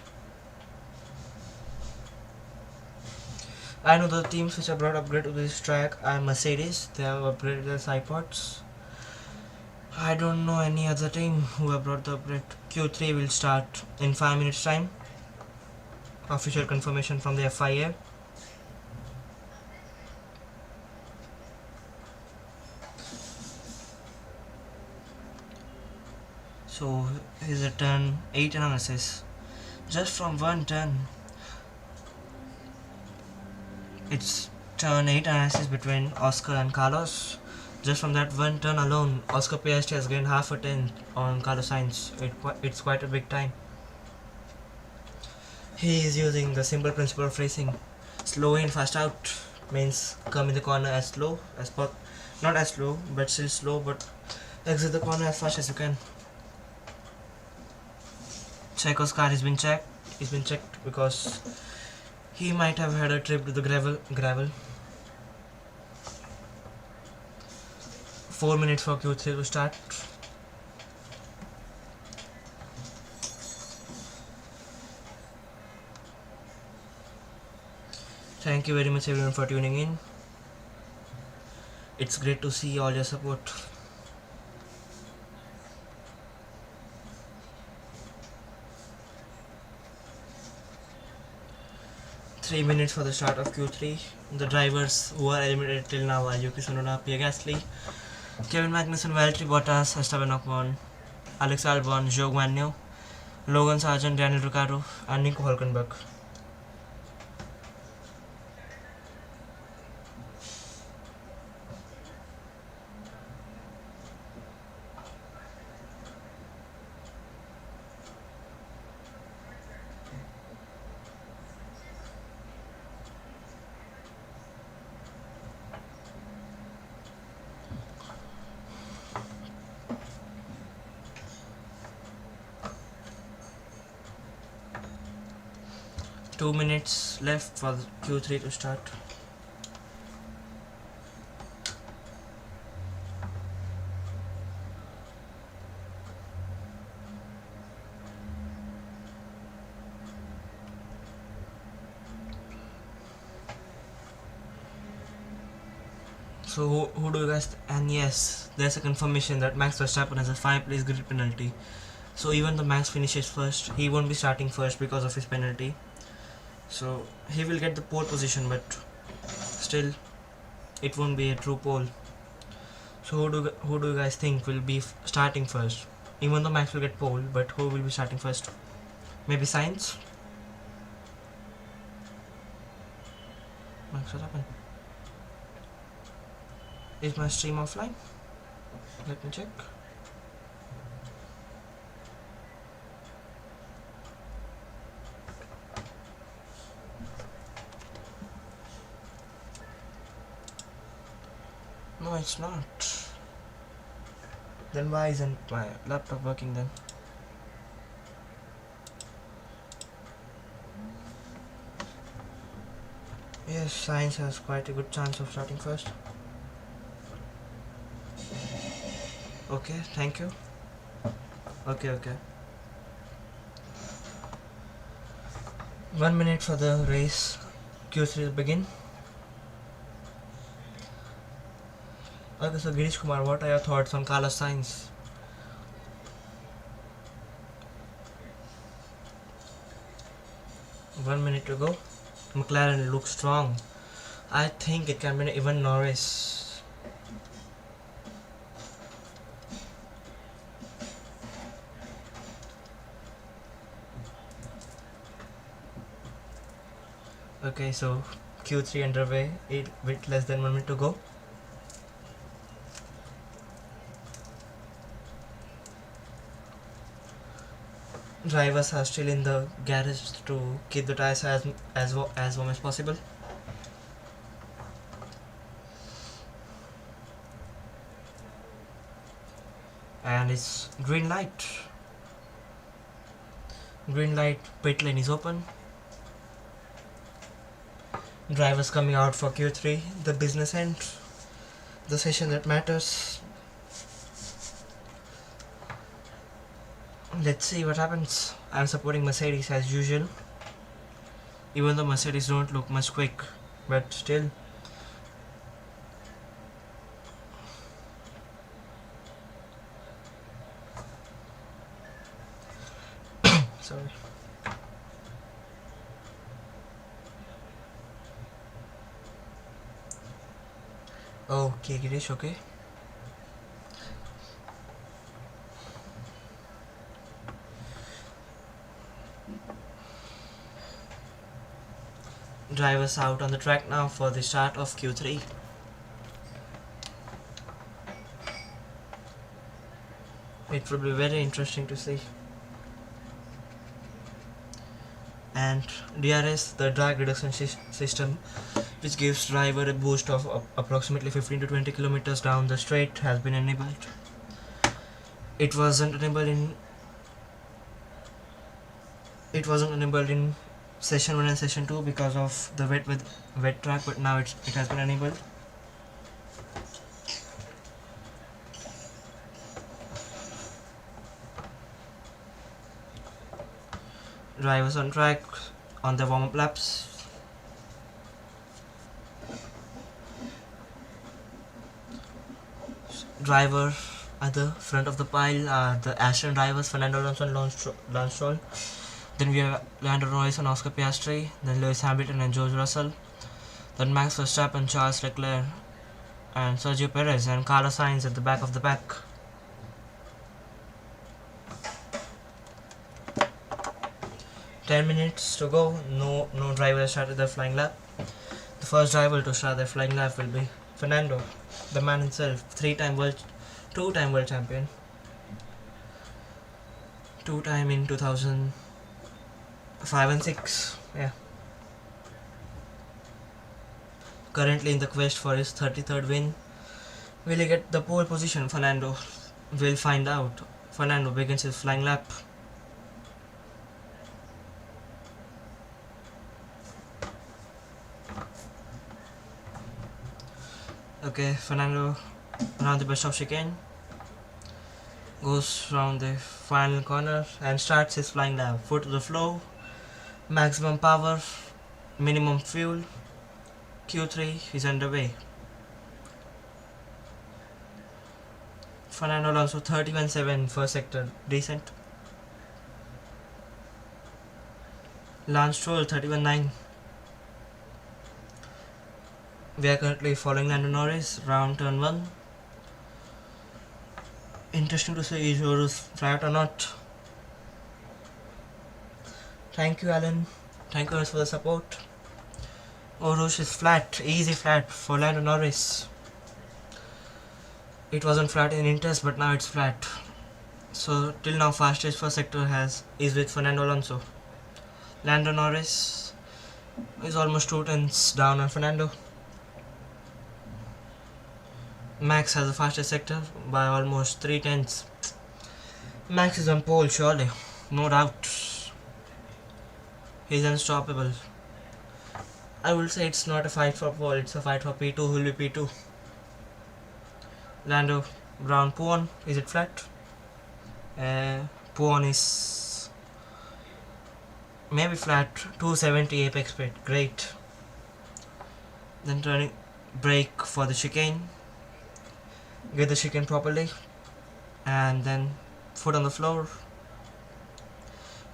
I know the teams which have brought upgrade to this track are Mercedes. They have upgraded their sidepods. I don't know any other team who have brought the upgrade. Q3 will start in 5 minutes time. Official confirmation from the FIA. So here's a turn 8 analysis. Just from one turn, it's turn 8 analysis between Oscar and Carlos. Just from that one turn alone, Oscar Piastri has gained half a tenth on Carlos Sainz. It's quite a big time. He is using the simple principle of racing. Slow in, fast out means come in the corner as slow as not as slow, but still slow, but exit the corner as fast as you can. Checo's car has been checked. He's been checked because he might have had a trip to the gravel. 4 minutes for Q3 to start. Thank you very much everyone for tuning in. It's great to see all your support. Three minutes for the start of Q3. The drivers who are eliminated till now are Yuki Tsunoda, Pierre Gasly, Kevin Magnussen, Valtteri Bottas, Esteban Ocon, Alex Albon, Zhou Guanyu, Logan Sargent, Daniel Ricciardo, and Nico Hülkenberg. 2 minutes left for the Q3 to start. So who do you guys and yes, there's a confirmation that Max Verstappen has a 5 place grid penalty. So even though Max finishes first, he won't be starting first because of his penalty. So he will get the pole position, but still it won't be a true pole. So who do you guys think will be starting first? Even though Max will get pole, but who will be starting first? Maybe Sainz? Max, what happened? Is my stream offline? Let me check. No, it's not. Then why isn't my laptop working then? Yes, Science has quite a good chance of starting first. Okay, thank you. Okay. 1 minute for the race Q3 to begin. Okay, so Girish Kumar, what are your thoughts on Carlos Sainz? One minute to go. McLaren looks strong. I think it can be even Norris. Okay, so Q3 underway, with less than 1 minute to go. Drivers are still in the garage to keep the tires as warm as possible. And it's green light. Green light, pit lane is open. Drivers coming out for Q3, the business end, the session that matters. Let's see what happens. I'm supporting Mercedes as usual, even though Mercedes don't look much quick, but still. Sorry. Okay, Girish, okay. Drivers out on the track now for the start of Q3. It will be very interesting to see. And DRS, the drag reduction system, which gives driver a boost of approximately 15 to 20 kilometers down the straight, has been enabled. It wasn't enabled in session 1 and session 2 because of the wet track, but now it has been enabled. Drivers on track on the warm-up laps. Driver at the front of the pile are the Aston drivers, Fernando Alonso and Lance Stroll. Then we have Lando Norris and Oscar Piastri, then Lewis Hamilton and George Russell, then Max Verstappen, Charles Leclerc and Sergio Perez, and Carlos Sainz at the back of the pack. Ten minutes to go. No driver has started their flying lap. The first driver to start their flying lap will be Fernando, the man himself, two-time world champion. 2-time in 2005 and 6. Yeah. Currently in the quest for his 33rd win. Will he get the pole position? Fernando. We'll find out. Fernando begins his flying lap. Okay, Fernando around the best of chicane, goes round the final corner and starts his flying lap. Foot to the floor, maximum power, minimum fuel. Q3 is underway. Fernando Alonso 31.7 first sector, decent. Lance Stroll 31.9. We are currently following Lando Norris, round turn 1. Interesting to see is yours flat or not. Thank you, Alan. Thank you guys for the support. Orosh is flat, easy flat for Lando Norris. It wasn't flat in Inters, but now it's flat. So till now, fastest first sector is with Fernando Alonso. Lando Norris is almost 2 tenths down on Fernando. Max has the fastest sector by almost 3 tenths. Max is on pole, surely, no doubt. He's unstoppable. I will say it's not a fight for pole, it's a fight for P2. Who will be P2? Lando, Brown, Puan. Is it flat? Puan is maybe flat. 270 apex speed, great. Then turning brake for the chicane. Get the chicane properly, and then foot on the floor,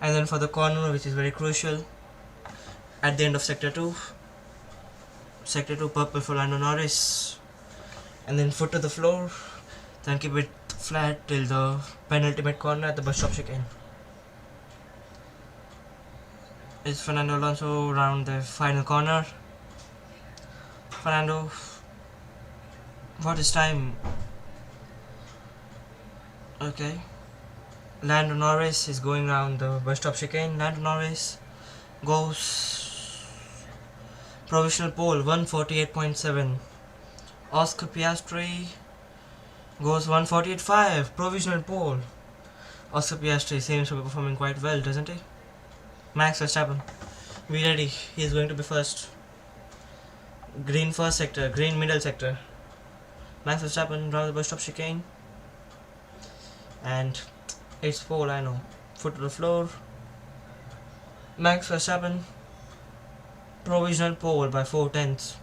and then for the corner, which is very crucial at the end of sector 2. Sector 2 purple for Lando Norris, and then foot to the floor, then keep it flat till the penultimate corner at the bus stop chicane. It's Fernando Alonso around the final corner. Fernando, what is time? Okay, Lando Norris is going around the bus stop chicane. Lando Norris goes provisional pole 148.7. Oscar Piastri goes 148.5 provisional pole. Oscar Piastri seems to be performing quite well, doesn't he? Max Verstappen, be ready. He is going to be first. Green first sector, green middle sector. Max Verstappen around the bus stop chicane. And it's pole, I know. Foot to the floor. Max Verstappen provisional pole by 4 tenths.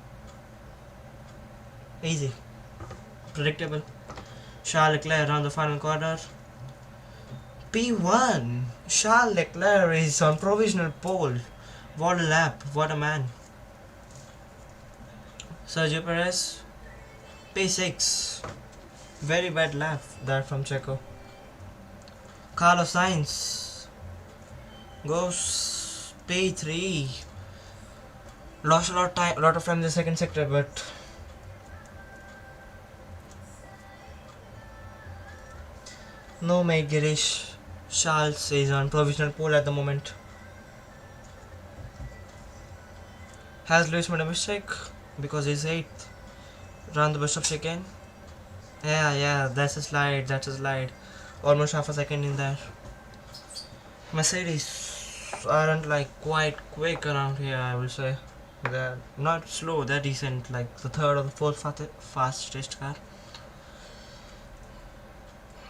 Easy, predictable. Charles Leclerc around the final corner. P1. Charles Leclerc is on provisional pole. What a lap, what a man. Sergio Perez P6. Very bad lap that from Checo. Carlos Sainz goes P3. Lost a lot of time in the second sector, but no mate Girish. Charles is on provisional pole at the moment. Has Lewis made a mistake? Because he's 8th. Round the bus stop chicane. Yeah, that's a slide. Almost half a second in there. Mercedes aren't like quite quick around here, I will say. They're not slow, they're decent, like the third or the fourth fastest car.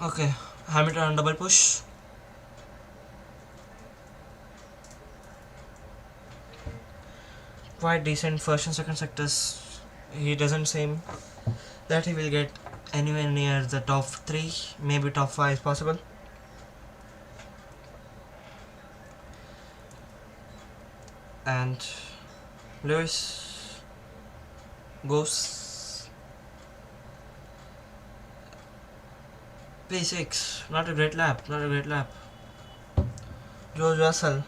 Okay, Hamilton on double push. Quite decent first and second sectors. He doesn't seem that he will get anywhere near the top 3, maybe top 5 is possible. And Lewis goes P6. Not a great lap. George Russell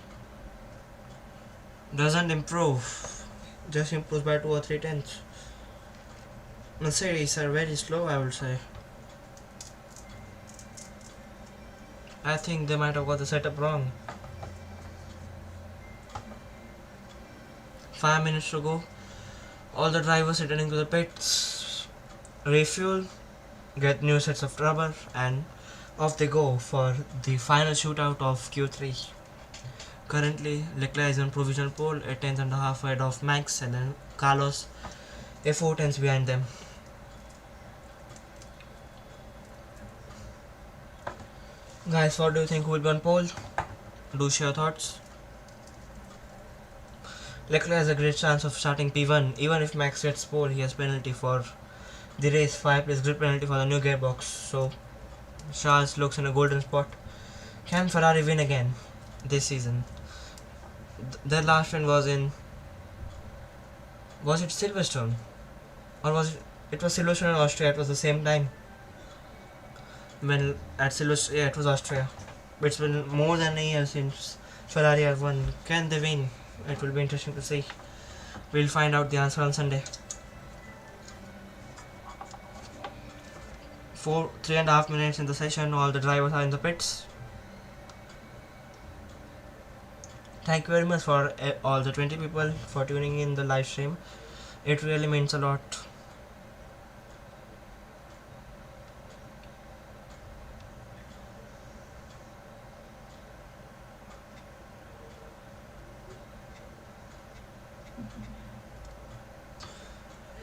doesn't improve, just improves by 2 or 3 tenths. Mercedes are very slow, I would say. I think they might have got the setup wrong. 5 minutes to go. All the drivers returning to the pits, refuel, get new sets of rubber, and off they go for the final shootout of Q3. Currently, Leclerc is on provisional pole, a tenth and a half ahead of Max, and then Carlos a 4 tenths behind them. Guys, what do you think will be on pole? Do share your thoughts. Leclerc has a great chance of starting P1. Even if Max gets pole, he has penalty for the race 5 plus grid penalty for the new gearbox. So Charles looks in a golden spot. Can Ferrari win again this season? Their last win was in, was it Silverstone? Or was it was Silverstone in Austria, it was the same time. When at Silverstone, yeah, it was Austria. It's been more than a year since Ferrari have won. Can they win? It will be interesting to see. We'll find out the answer on Sunday. 3.5 minutes in the session, all the drivers are in the pits. Thank you very much for all the 20 people for tuning in the live stream. It really means a lot.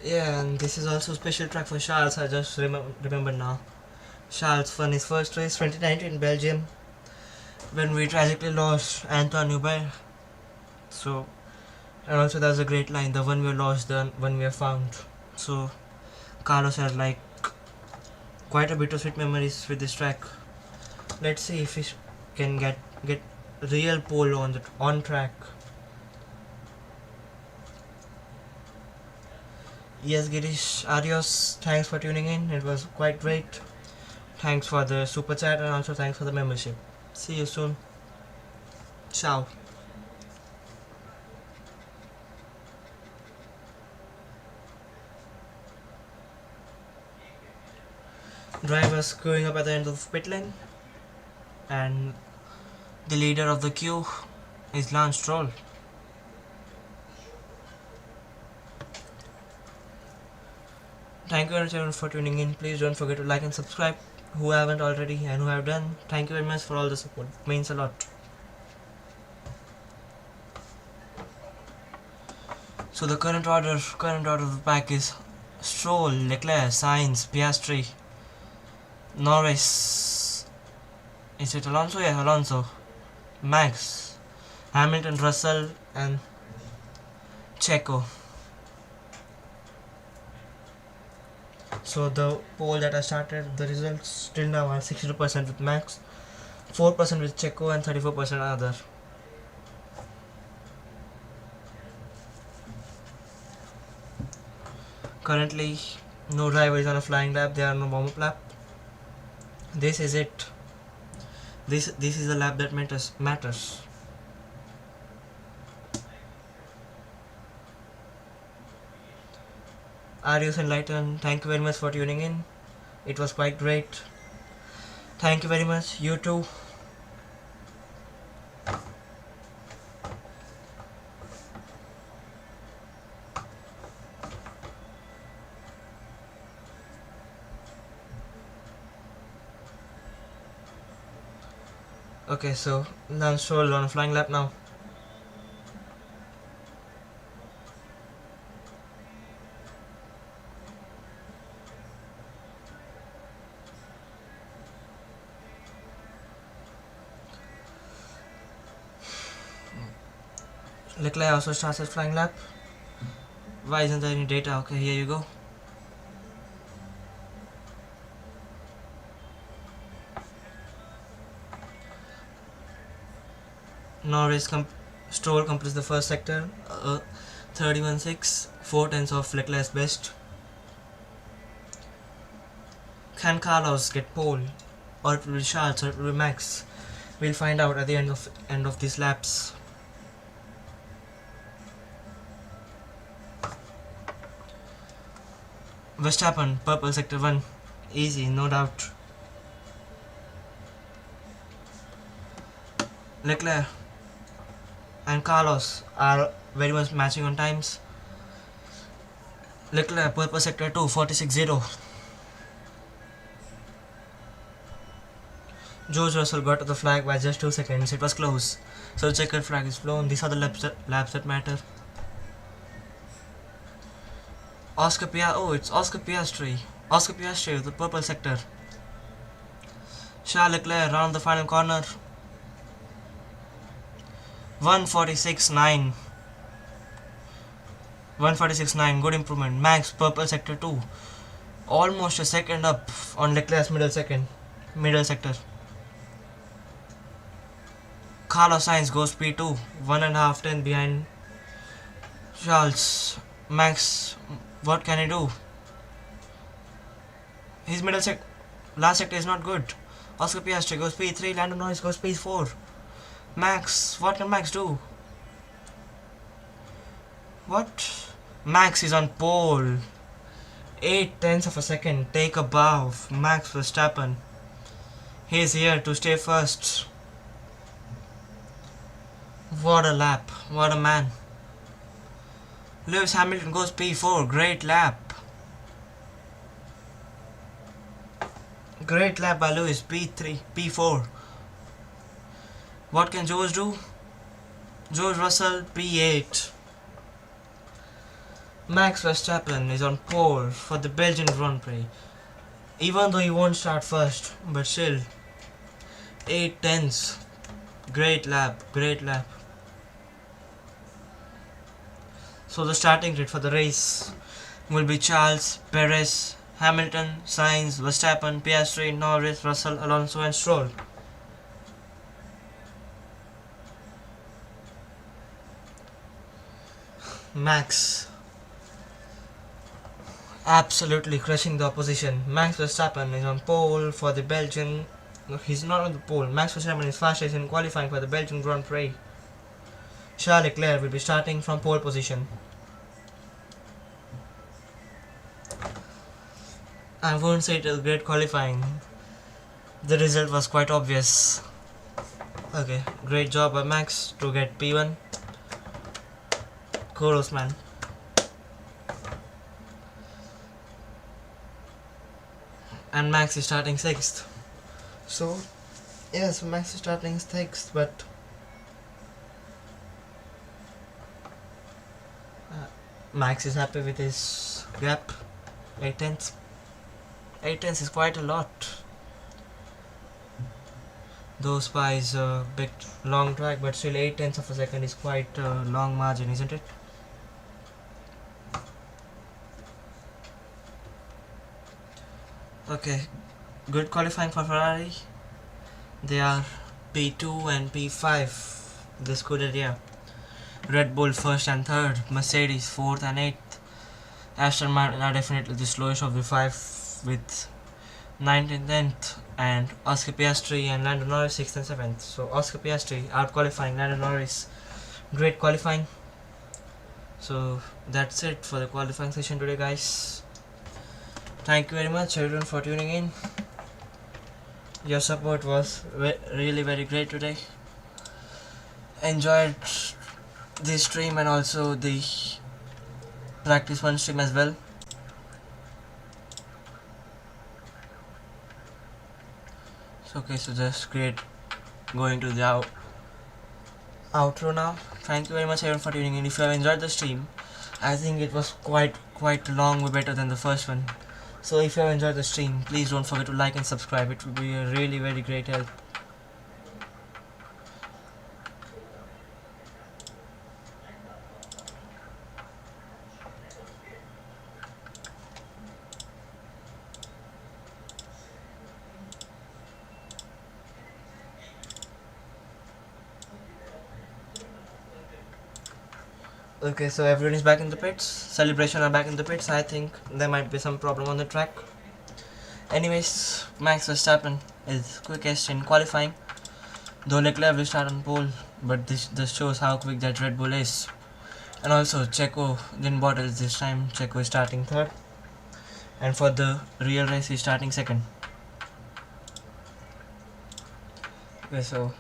Yeah, and this is also a special track for Charles. I just remember now. Charles won his first race 2019 in Belgium when we tragically lost Antoine Hubert. So, and also there's a great line, the one we lost, the one we have found. So Carlos had like quite a bittersweet memories with this track. Let's see if he can get real pole on track. Yes, Girish, adios. Thanks for tuning in. It was quite great. Thanks for the super chat and also thanks for the membership. See you soon. Ciao. Drivers going up at the end of the pit lane, and the leader of the queue is Lance Stroll. Thank you everyone for tuning in. Please don't forget to like and subscribe who haven't already, and who have done. Thank you very much for all the support. It means a lot. So the current order of the pack is Stroll, Leclerc, Sainz, Piastri, Norris. Is it Alonso? Yeah, Alonso. Max, Hamilton, Russell, and Checo. So the poll that I started, the results till now are 62% with Max, 4% with Checo, and 34% other. Currently, no driver is on a flying lap. There are no warm-up lap. This is it. This is the lap that matters. Arius Enlightened, thank you very much for tuning in. It was quite great. Thank you very much. You too. Okay, so Lance Stroll on a flying lap now. Leclerc also starts his flying lap. Why isn't there any data? Okay, here you go. Norris Stroll completes the first sector, 31.6, 4/10 of Leclerc's best. Can Carlos get pole, or it will be Charles, or it will be Max? We'll find out at the end of these laps. Verstappen, purple sector 1, easy, no doubt. Leclerc and Carlos are very much matching on times. Leclerc, purple sector 2, 46.0. George Russell got to the flag by just 2 seconds. It was close. So the checkered flag is flown. These are the laps that matter. it's Oscar Piastri. Oscar Piastri, the purple sector. Charles Leclerc around the final corner. 146.9. 146.9. Good improvement. Max purple sector 2. Almost a second up on Leclerc's middle sector. Carlos Sainz goes P2, 1.5 behind Charles. Max, what can he do? His last sector is not good. Oscar Piastri goes P3, Lando Norris goes P4. Max, what can Max do? What? Max is on pole. 8/10 of a second. Take a bow. Max Verstappen. He is here to stay first. What a lap. What a man. Lewis Hamilton goes P4. Great lap. Great lap by Lewis. P3. P4. What can George do? George Russell P8. Max Verstappen is on pole for the Belgian Grand Prix. Even though he won't start first, but still 8/10. Great lap. Great lap. So the starting grid for the race will be Charles, Perez, Hamilton, Sainz, Verstappen, Piastri, Norris, Russell, Alonso and Stroll. Max absolutely crushing the opposition. Max Verstappen is on pole for the Belgian. No, he's not on the pole. Max Verstappen is fastest in qualifying for the Belgian Grand Prix. Charles Leclerc will be starting from pole position. I won't say it was great qualifying. The result was quite obvious. Okay, great job by Max to get P1. Kudos, man. And Max is starting 6th. So, yes, Max is starting 6th, but Max is happy with his gap. 8/10. 8/10 is quite a lot. Though Spa is a bit long track, but still 8/10 of a second is quite a long margin, isn't it? Okay, good qualifying for Ferrari. They are P2 and P5, the Scuderia. Red Bull 1st and 3rd, Mercedes 4th and 8th. Aston Martin are definitely the slowest of the 5 with 9th and 10th, and Oscar Piastri and Lando Norris 6th and 7th. So Oscar Piastri out qualifying Lando Norris. Great qualifying. So that's it for the qualifying session today, guys. Thank you very much everyone for tuning in. Your support was really very great today. Enjoyed the stream and also the practice one stream as well. Okay, so just going to the outro now. Thank you very much everyone for tuning in. If you have enjoyed the stream, I think it was quite long, way better than the first one. So if you have enjoyed the stream, please don't forget to like and subscribe. It will be a really very great help. Okay, so everyone is back in the pits. Celebration are back in the pits. I think there might be some problem on the track. Anyways, Max Verstappen is quickest in qualifying. Though Leclerc will start on pole, but this shows how quick that Red Bull is. And also Checo didn't bottle this time. Checo is starting 3rd. And for the real race, he's starting 2nd. Okay, so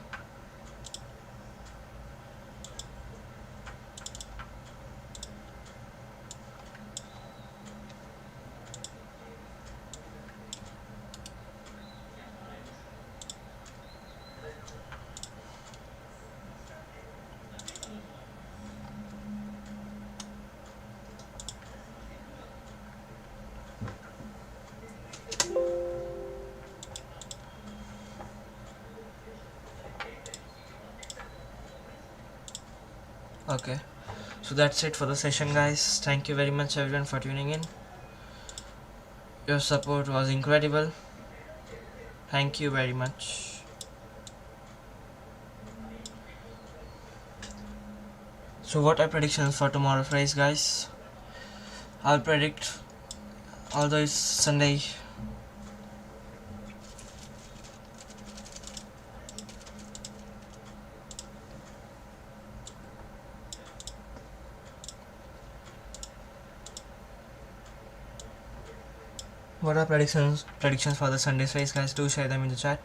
Okay, so that's it for the session, guys. Thank you very much everyone for tuning in. Your support was incredible. Thank you very much. So what are predictions for tomorrow's race, guys? I'll predict, although it's Sunday, what are predictions for the Sunday's race, guys? Do share them in the chat.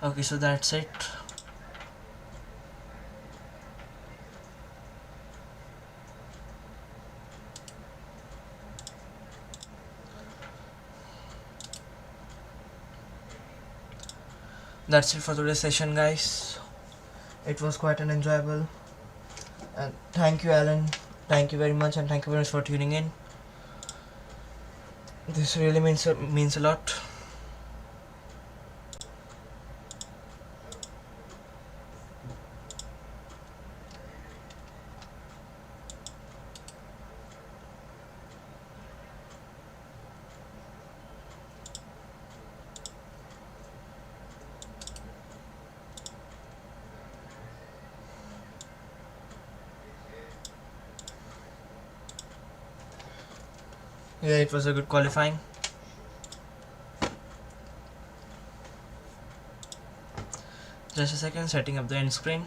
Okay, so that's it. That's it for today's session, guys. It was quite an enjoyable, and thank you, Alan. Thank you very much, and thank you very much for tuning in. This really means a lot. Yeah, it was a good qualifying. Just a second, setting up the end screen.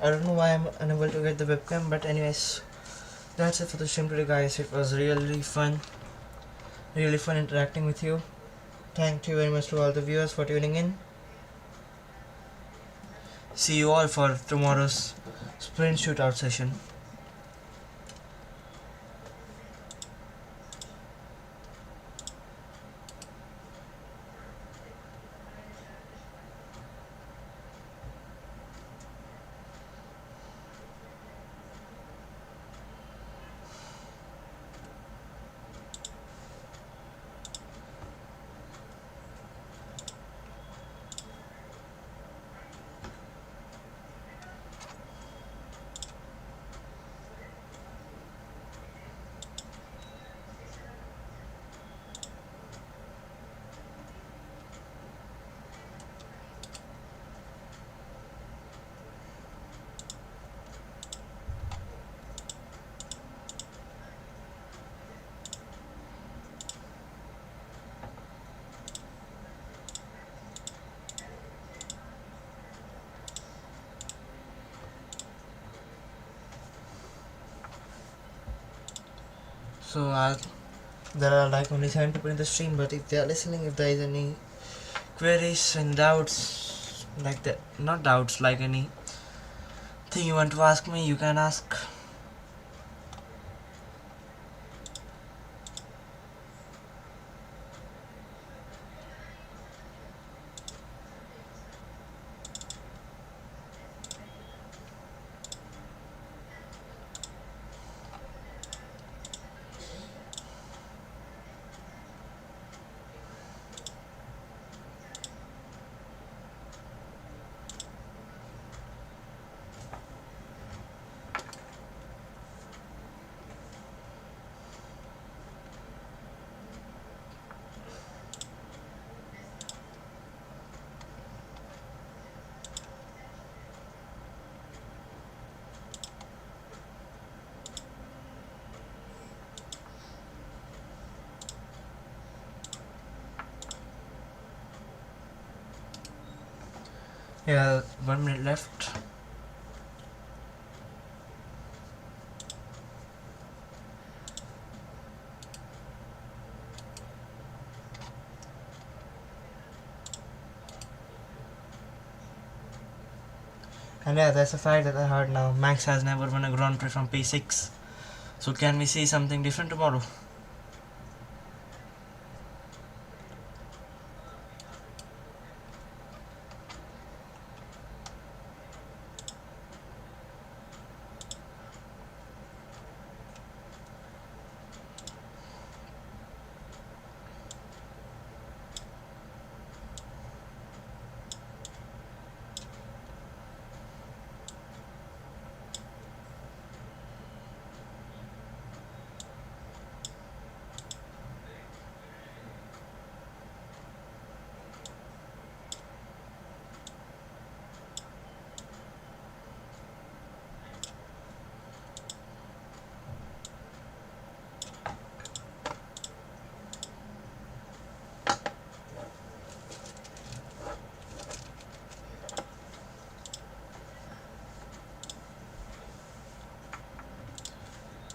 I don't know why I'm unable to get the webcam, but anyways, that's it for the stream today, guys. It was really fun interacting with you. Thank you very much to all the viewers for tuning in. See you all for tomorrow's sprint shootout session. So there are like only 7 people in the stream, but if they are listening, if there is any queries and doubts like that, not doubts, like any thing you want to ask me, you can ask. Yeah, 1 minute left. And yeah, that's a fact that I heard now. Max has never won a Grand Prix from P6. So can we see something different tomorrow?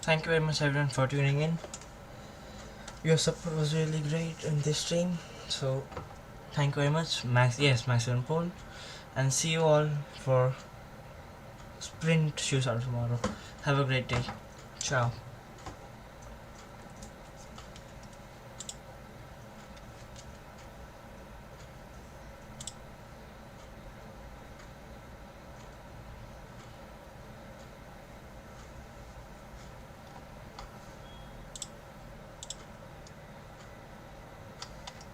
Thank you very much everyone for tuning in. Your support was really great in this stream. So thank you very much. Max, yes, Max on pole. And see you all for sprint shootout tomorrow. Have a great day. Ciao.